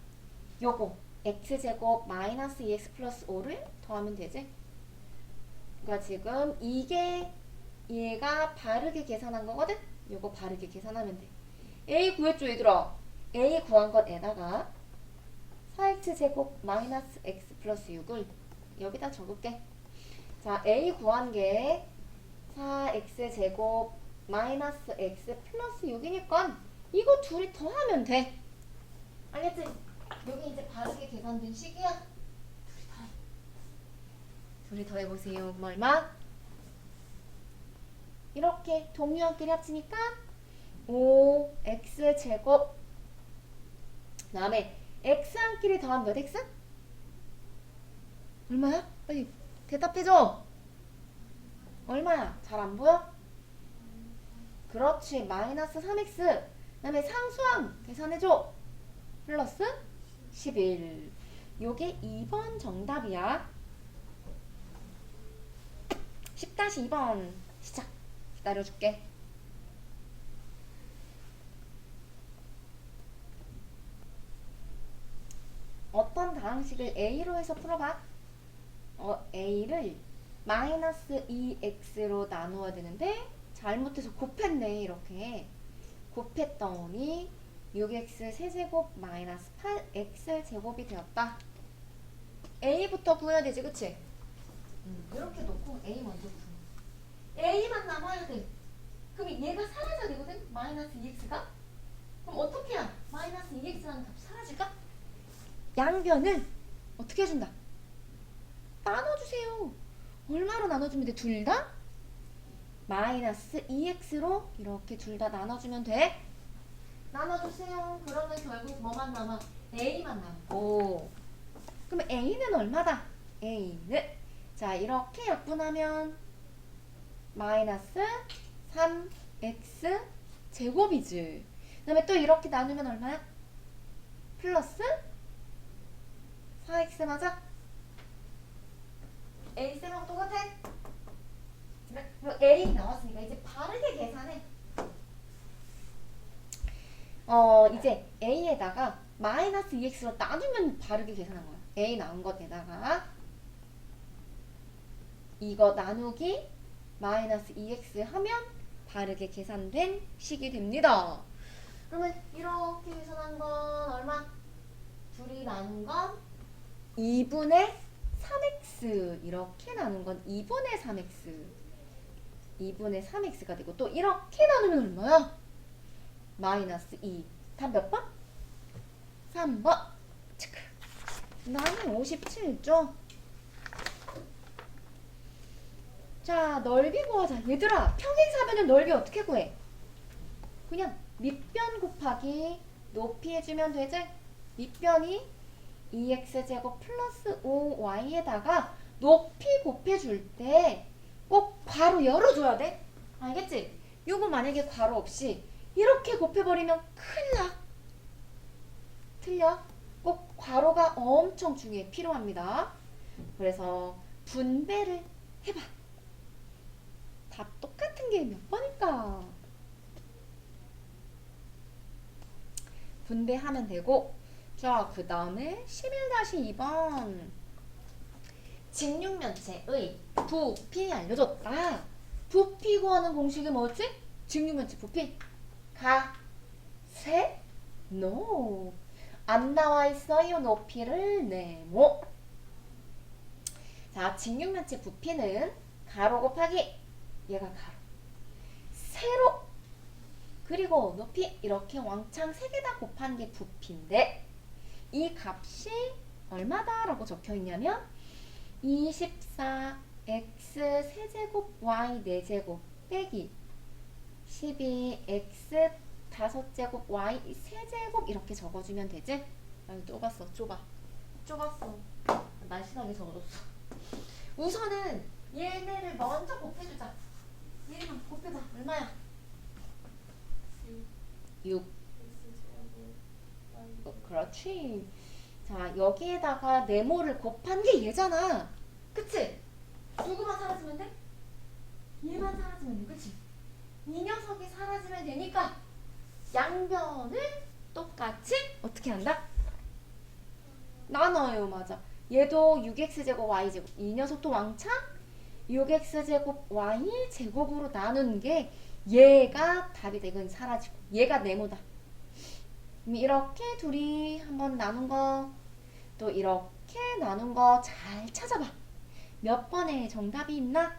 요거 x제곱 마이너스 2x 플러스 5를 더하면 되지? 그러니까 지금 이게 얘가 바르게 계산한 거거든? 요거 바르게 계산하면 돼. A 구했죠 얘들아? A 구한 것에다가 4x제곱 마이너스 x 플러스 6을 여기다 적을게. 자, A 구한 게 4x제곱 마이너스 x 플러스 6이니까 이거 둘이 더하면 돼. 알겠지? 여기 이제 바르게 계산된 식이야. 둘이 더해보세요. 그럼 얼마? 이렇게 동류한끼리 합치니까 5x제곱 그 다음에 x한끼리 더하면 몇 x? 얼마야? 빨리 대답해줘. 얼마야? 잘 안 보여? 그렇지. 마이너스 3x 그 다음에 상수항 계산해줘. 플러스 11. 요게 2번 정답이야. 10-2번 시작. 기다려줄게. 어떤 다항식을 A로 해서 풀어봐. A를 마이너스 2x로 나누어야 되는데 잘못해서 곱했네. 이렇게 곱했더니 6x 세제곱 마이너스 8x 제곱이 되었다. A부터 구해야 되지, 그치? 이렇게 놓고 A 먼저 구해. A만 남아야 돼. 그럼 얘가 사라져야 되거든? 마이너스 2x가? 그럼 어떻게 해야 마이너스 2x라는 값이 사라질까? 양변을 어떻게 해준다? 나눠주세요. 얼마로 나눠주면 돼? 둘 다? 마이너스 2x로 이렇게 둘 다 나눠주면 돼. 나눠주세요. 그러면 결국 뭐만 남아? A만 남고. 그럼 A는 얼마다? A는 자 이렇게 약분하면 마이너스 3x 제곱이지. 그 다음에 또 이렇게 나누면 얼마야? 플러스 4x 맞아? A쌤하고 똑같아? 그럼 A 나왔으니까 이제 바르게 계산해. 이제 A에다가 마이너스 2x로 나누면 바르게 계산한 거야. A 나온 것에다가 이거 나누기 마이너스 2x 하면 바르게 계산된 식이 됩니다. 그러면 이렇게 계산한 건 얼마? 둘이 나눈 건 2분의 3x. 이렇게 나눈 건 2분의 3x. 2분의 3x가 되고 또 이렇게 나누면 얼마야? 마이너스 2. 답 몇 번? 3번. 체크. 나는 57죠. 자, 넓이 구하자. 얘들아, 평행사변은 넓이 어떻게 구해? 그냥 밑변 곱하기 높이 해주면 되지? 밑변이 2x제곱 플러스 5y에다가 높이 곱해줄 때 꼭 괄호 열어줘야 돼. 알겠지? 요거 만약에 괄호 없이 이렇게 곱해버리면 큰일 나. 틀려? 꼭 괄호가 엄청 중요해. 필요합니다. 그래서 분배를 해봐. 답 똑같은 게 몇 번일까? 분배하면 되고. 자, 그 다음에 11-2번 직육면체의 부피 알려줬다. 부피 구하는 공식이 뭐였지? 직육면체 부피 가, 세, 노. 안 나와 있어요. 높이를 네모. 자, 직육면체 부피는 가로 곱하기 얘가 가로, 세로, 그리고 높이 이렇게 왕창 3개 다 곱한 게 부피인데 이 값이 얼마다 라고 적혀 있냐면 24x 세제곱 y 4제곱 빼기 12x 5제곱 y 3제곱 이렇게 적어주면 되지? 아유 좁았어. 좁았어. 날씬하게 적어줬어. 우선은 얘네를 먼저 곱해주자. 얘만 곱해봐. 얼마야? 6. 그렇지. 자, 여기에다가 네모를 곱한 게 얘잖아. 그치? 누구만 사라지면 돼? 얘만 사라지면 돼. 그치? 이 녀석이 사라지면 되니까 양변을 똑같이 어떻게 한다? 나눠요. 맞아. 얘도 6x제곱 y제곱. 이 녀석도 왕창 6x제곱 y제곱으로 나눈 게 얘가 답이 돼. 이건 사라지고 얘가 네모다. 이렇게 둘이 한번 나눈 거, 또 이렇게 나눈 거 잘 찾아봐. 몇 번에 정답이 있나?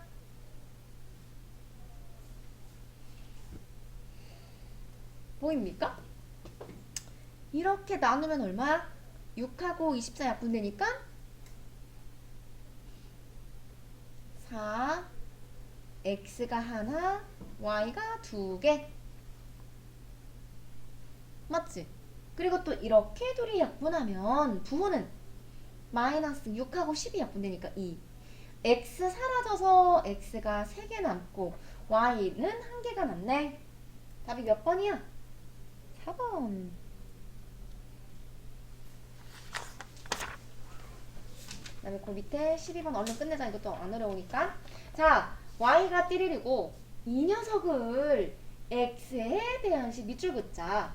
보입니까? 이렇게 나누면 얼마야? 6하고 24 약분되니까 4, x가 하나, y가 2개. 맞지? 그리고 또 이렇게 둘이 약분하면 부호는 마이너스 6하고 10이 약분되니까 2. x 사라져서 x가 3개 남고 y는 1개가 남네. 답이 몇 번이야? 4번. 그 다음에 그 밑에 12번 얼른 끝내자. 이것도 안 어려우니까. 자, y가 띠리리고 이 녀석을 x에 대한 식 밑줄 긋자.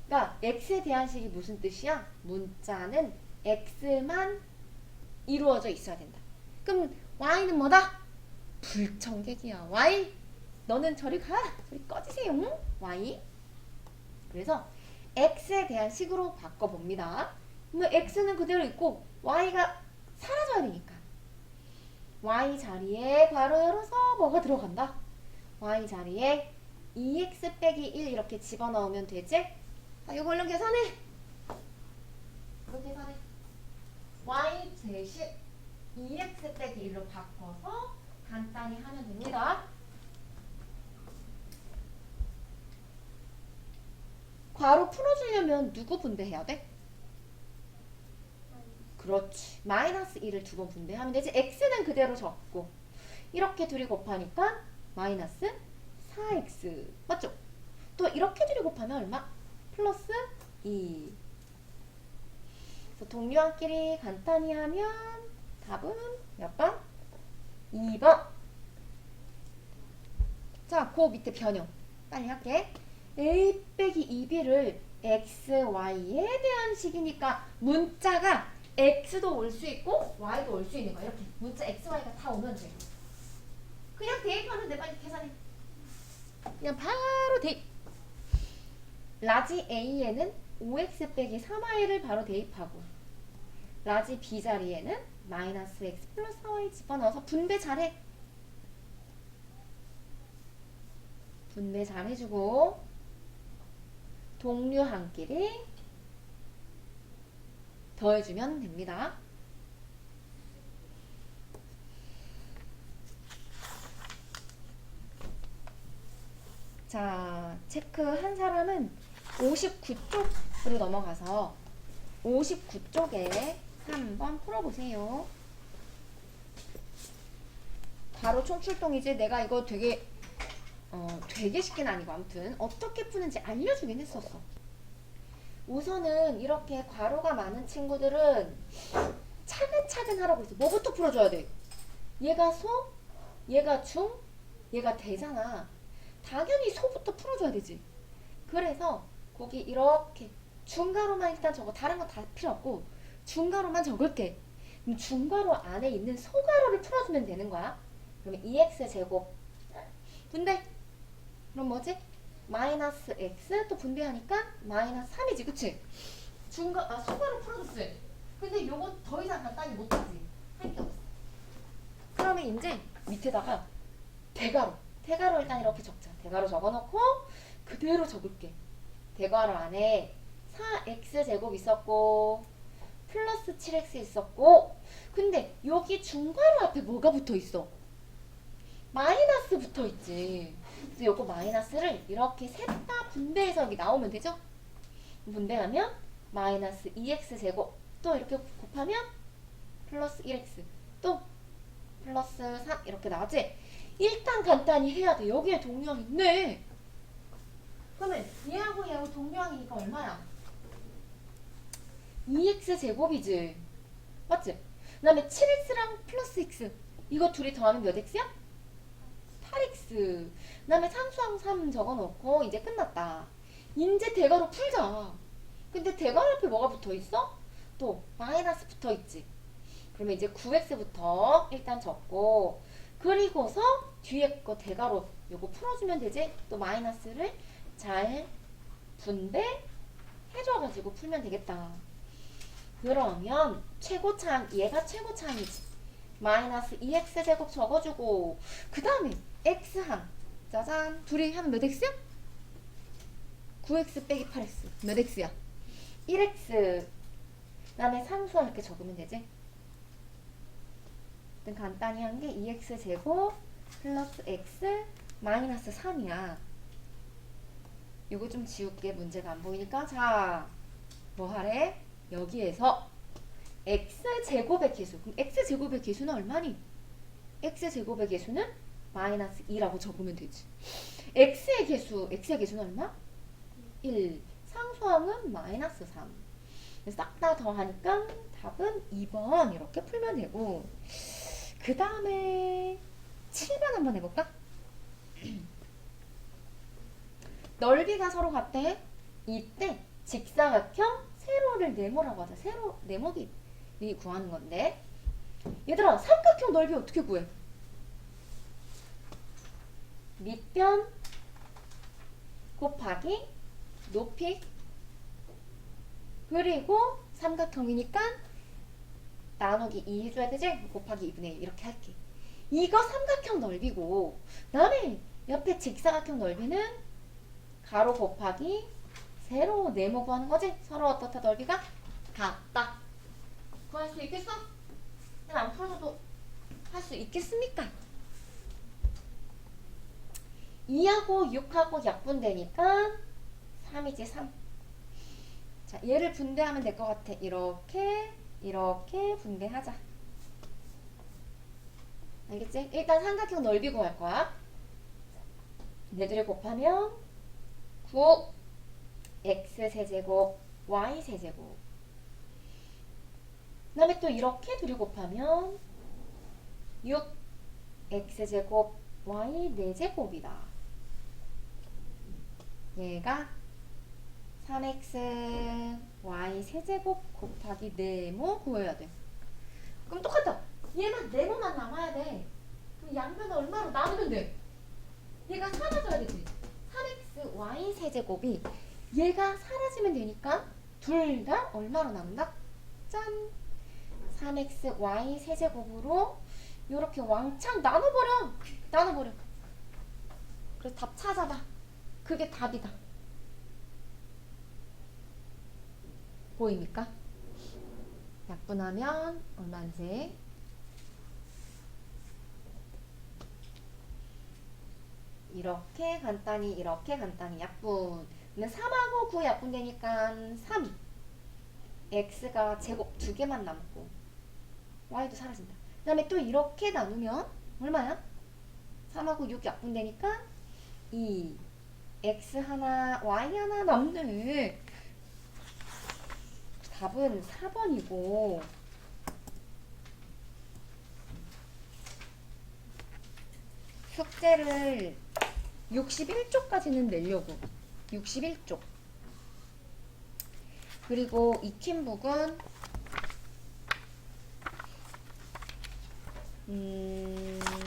그러니까 x에 대한 식이 무슨 뜻이야? 문자는 x만 이루어져 있어야 된다. 그럼 y는 뭐다? 불청객이야. y 너는 저리 가. 저리 꺼지세요. 응? y. 그래서 x에 대한 식으로 바꿔봅니다. 그러면 x는 그대로 있고 y가 사라져야 되니까 y 자리에 괄호 열어서 뭐가 들어간다? y 자리에 2x 빼기 1 이렇게 집어넣으면 되지? 자, 이거 얼른 계산해. 이거 계산해. y 제곱 2x 빼기 1로 바꿔서 간단히 하면 됩니다. 괄호 풀어주려면 누구 분배해야 돼? 그렇지. 마이너스 1을 2번 분배하면 되지. x는 그대로 적고 이렇게 둘이 곱하니까 마이너스 4x 맞죠? 또 이렇게 둘이 곱하면 얼마? 플러스 2. 그래서 동료한끼리 간단히 하면 답은 몇 번? 2번. 자, 그 밑에 변형 빨리 할게. a 빼기 2b를 x, y에 대한 식이니까 문자가 x도 올 수 있고 y도 올 수 있는 거야. 이렇게 문자 x, y가 다 오면 돼. 그냥 대입하면 돼. 빨리 계산해. 그냥 바로 대입. 라지 a에는 5x 빼기 3y를 바로 대입하고 라지 b 자리에는 마이너스 x 플러스 4y 집어넣어서 분배 잘해. 분배 잘해주고 동류한끼리 더해주면 됩니다. 자, 체크한 사람은 59쪽으로 넘어가서 59쪽에 한번 풀어보세요. 바로 총출동이지. 내가 이거 되게 쉽게는 아니고 아무튼 어떻게 푸는지 알려주긴 했었어. 우선은 이렇게 괄호가 많은 친구들은 차근차근 하라고 했어. 뭐부터 풀어줘야 돼? 얘가 소, 얘가 중, 얘가 대잖아. 당연히 소부터 풀어줘야 되지. 그래서 거기 이렇게 중괄호만 일단 적어. 다른 건 다 필요 없고 중괄호만 적을게. 그럼 중괄호 안에 있는 소괄호를 풀어주면 되는 거야. 그러면 2x 제곱 분배. 그럼 뭐지? 마이너스 x 또 분배하니까 마이너스 3이지. 그치? 소괄호 풀어줬지. 근데 요거 더 이상 간단히 못하지. 할 게 없어. 다음에 이제 밑에다가 대괄호 일단 이렇게 적자. 대괄호 적어놓고 그대로 적을게. 대괄호 안에 4x제곱 있었고 플러스 7x 있었고 근데 여기 중괄호 앞에 뭐가 붙어 있어? 마이너스 붙어 있지. 그래서 요거 마이너스를 이렇게 셋 다 분배해서 여기 나오면 되죠? 분배하면 마이너스 2x제곱 또 이렇게 곱하면 플러스 1x 또 플러스 3 이렇게 나오지? 일단 간단히 해야 돼. 여기에 동량 있네. 그러면 얘하고 얘하고 동량이니까 얼마야? 2x제곱이지. 맞지? 그 다음에 7x랑 플러스 x 이거 둘이 더하면 몇 x야? 8x. 그 다음에 상수항 3 적어놓고 이제 끝났다. 이제 대괄호 풀자. 근데 대괄호 앞에 뭐가 붙어있어? 또 마이너스 붙어있지. 그러면 이제 9x부터 일단 적고 그리고서 뒤에 거 대괄호 요거 풀어주면 되지. 또 마이너스를 잘 분배해줘가지고 풀면 되겠다. 그러면 최고차항 얘가 최고차항이지. 마이너스 2x제곱 적어주고 그 다음에 x항 짜잔 둘이 하면 몇 x야? 9x 빼기 8x 몇 x야? 1x 그 다음에 상수항 이렇게 적으면 되지. 간단히 한 게 2x제곱 플러스 x 마이너스 3이야. 이거 좀 지울게. 문제가 안 보이니까. 자, 뭐 하래? 여기에서 x제곱의 개수. 그럼 x제곱의 개수는 얼마니? x제곱의 개수는 마이너스 2라고 적으면 되지. x의 개수는 얼마? 1. 상수항은 마이너스 3. 싹 다 더하니까 답은 2번 이렇게 풀면 되고 그 다음에 7번 한번 해볼까? 넓이가 서로 같대. 이때 직사각형 세로를 네모라고 하자. 세로 네모기 구하는 건데 얘들아 삼각형 넓이 어떻게 구해? 밑변 곱하기 높이 그리고 삼각형이니까 나누기 2 해줘야 되지? 곱하기 2분의 1 이렇게 할게. 이거 삼각형 넓이고 그다음에 옆에 직사각형 넓이는 가로 곱하기 세로 네모 구하는 거지? 서로 어떻다 넓이가 같다. 구할 수 있겠어? 안 풀어줘도 할 수 있겠습니까? 2하고 6하고 약분되니까 3이지 3. 자, 얘를 분배하면 될 것 같아. 이렇게 분배하자. 알겠지? 일단 삼각형 넓이 구할 거야. 얘들을 곱하면 9 x세제곱 y세제곱 그 다음에 또 이렇게 둘이 곱하면 6 x제곱 y 4제곱이다. 얘가 3x y 세제곱 곱하기 네모 구해야 돼. 그럼 똑같다. 얘만 네모만 남아야 돼. 그럼 양변을 얼마로 나누면 돼? 얘가 사라져야 되지. 3x y 세제곱이 얘가 사라지면 되니까 둘 다 얼마로 남는다? 짠! 3x y 세제곱으로 이렇게 왕창 나눠버려. 그래서 답 찾아봐. 그게 답이다. 보입니까? 약분하면 얼마인지. 이렇게 간단히 약분. 근데 3하고 9 약분되니까 3. x가 제곱 2개만 남고 y도 사라진다. 그 다음에 또 이렇게 나누면 얼마야? 3하고 6 약분되니까 2. x 하나 y 하나 남네. 답은 4번이고 숙제를 61쪽까지는 내려고. 61쪽. 그리고 익힌북은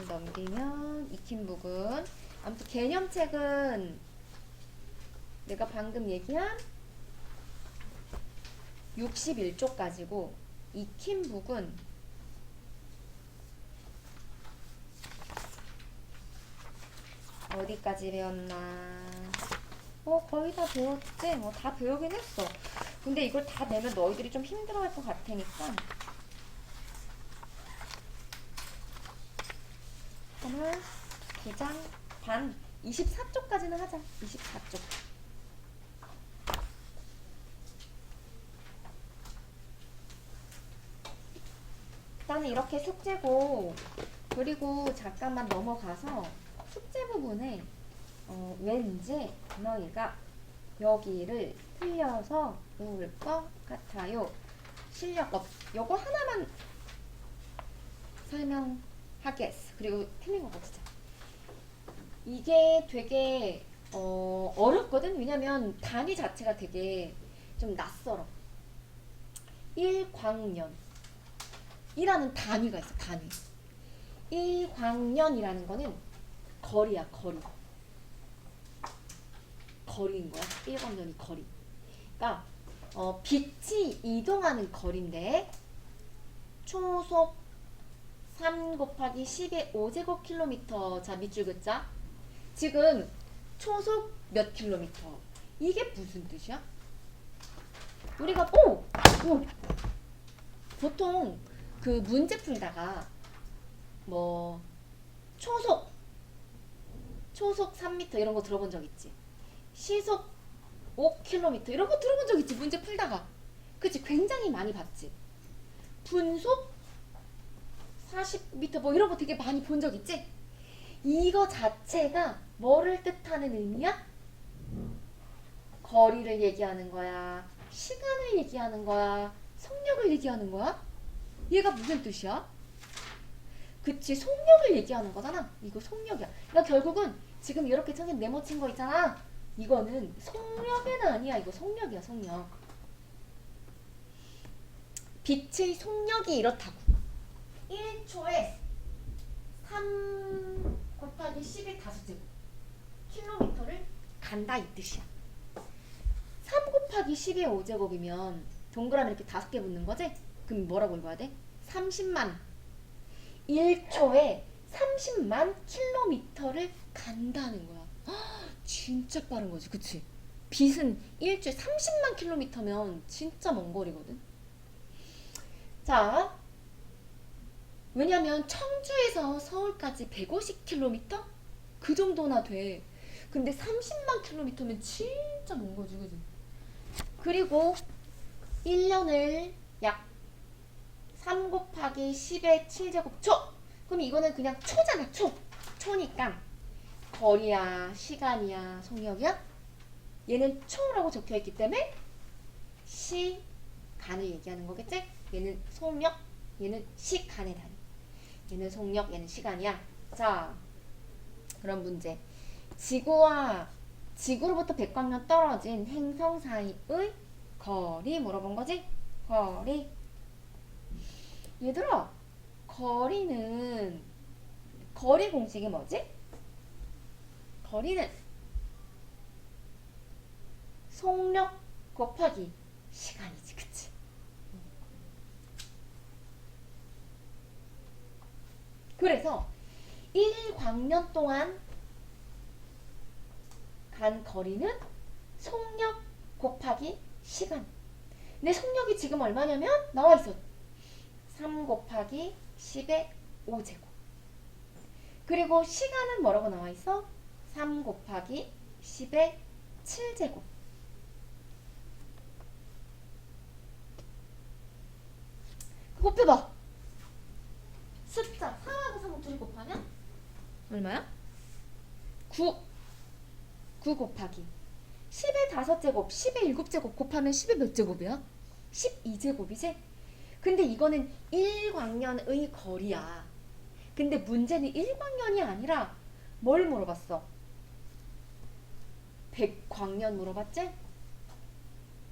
넘기면 익힌북은 아무튼 개념책은 내가 방금 얘기한 61쪽까지고 익힌북은 어디까지 배웠나? 거의 다 배웠지? 다 배우긴 했어. 근데 이걸 다 내면 너희들이 좀 힘들어할 것 같으니까 하나, 두 장, 반, 24쪽까지는 하자. 24쪽. 일단은 이렇게 숙제고, 그리고 잠깐만 넘어가서 숙제 부분에 왠지 너희가 여기를 틀려서 올 것 같아요. 실력업. 요거 하나만 설명하겠어. 그리고 틀린 거 보자. 이게 되게 어렵거든. 왜냐면 단위 자체가 되게 좀 낯설어. 1광년 이라는 단위가 있어. 단위. 1광년이라는 거는 거리야. 거리. 거리인 거야. 1광년이 거리. 그러니까 빛이 이동하는 거리인데 초속 3 곱하기 10의 5제곱킬로미터. 자, 밑줄 긋자. 지금 초속 몇 킬로미터? 이게 무슨 뜻이야? 우리가 보통 그 문제 풀다가 뭐 초속 3m 이런 거 들어본 적 있지? 시속 5km 이런 거 들어본 적 있지? 문제 풀다가. 그치? 굉장히 많이 봤지? 분속 40m 뭐 이런 거 되게 많이 본 적 있지? 이거 자체가 뭐를 뜻하는 의미야? 거리를 얘기하는 거야? 시간을 얘기하는 거야? 속력을 얘기하는 거야? 얘가 무슨 뜻이야? 그치, 속력을 얘기하는 거잖아. 이거 속력이야. 그러니까 결국은 지금 이렇게 선생님 네모 친 거 있잖아. 이거는 속력은 아니야. 이거 속력이야, 속력. 빛의 속력이 이렇다고. 1초에 3 곱하기 10의 5제곱 킬로미터를 간다 이 뜻이야. 3 곱하기 10의 5제곱이면 동그라미 이렇게 5개 붙는 거지? 그럼 뭐라고 읽어야 돼? 30만. 1초에 30만 킬로미터를 간다는 거야. 진짜 빠른 거지, 그치? 빛은 1초에 30만 킬로미터면 진짜 먼 거리거든. 자, 왜냐면 청주에서 서울까지 150km? 그 정도나 돼. 근데 30만 킬로미터면 진짜 먼 거지, 그치? 그리고 1년을 약 3 곱하기 10의 7제곱초. 그럼 이거는 그냥 초잖아, 초. 초니까 거리야, 시간이야, 속력이야? 얘는 초라고 적혀있기 때문에 시간을 얘기하는 거겠지? 얘는 속력, 얘는 시간의 단위. 얘는 속력, 얘는 시간이야. 자, 그런 문제. 지구로부터 100광년 떨어진 행성 사이의 거리 물어본 거지? 거리. 얘들아, 거리 공식이 뭐지? 거리는 속력 곱하기 시간이지, 그치? 그래서 1광년 동안 간 거리는 속력 곱하기 시간. 내 속력이 지금 얼마냐면 나와있어. 3 곱하기 10의 5제곱. 그리고 시간은 뭐라고 나와있어? 3 곱하기 10의 7제곱. 곱해봐. 숫자 4하고 3을 둘이 곱하면 얼마야? 9 곱하기 10의 5제곱 10의 7제곱 곱하면 10의 몇 제곱이야? 12제곱이지? 근데 이거는 1광년의 거리야. 근데 문제는 1광년이 아니라 뭘 물어봤어? 100광년 물어봤지?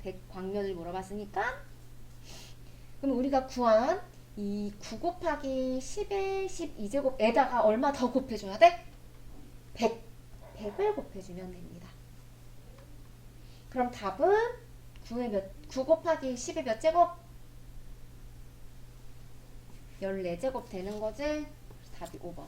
100광년을 물어봤으니까 그럼 우리가 구한 이 9 곱하기 10의 12제곱에다가 얼마 더 곱해줘야 돼? 100을 곱해주면 됩니다. 그럼 답은 9 곱하기 10의 몇 제곱? 14제곱 되는 거지? 답이 5번.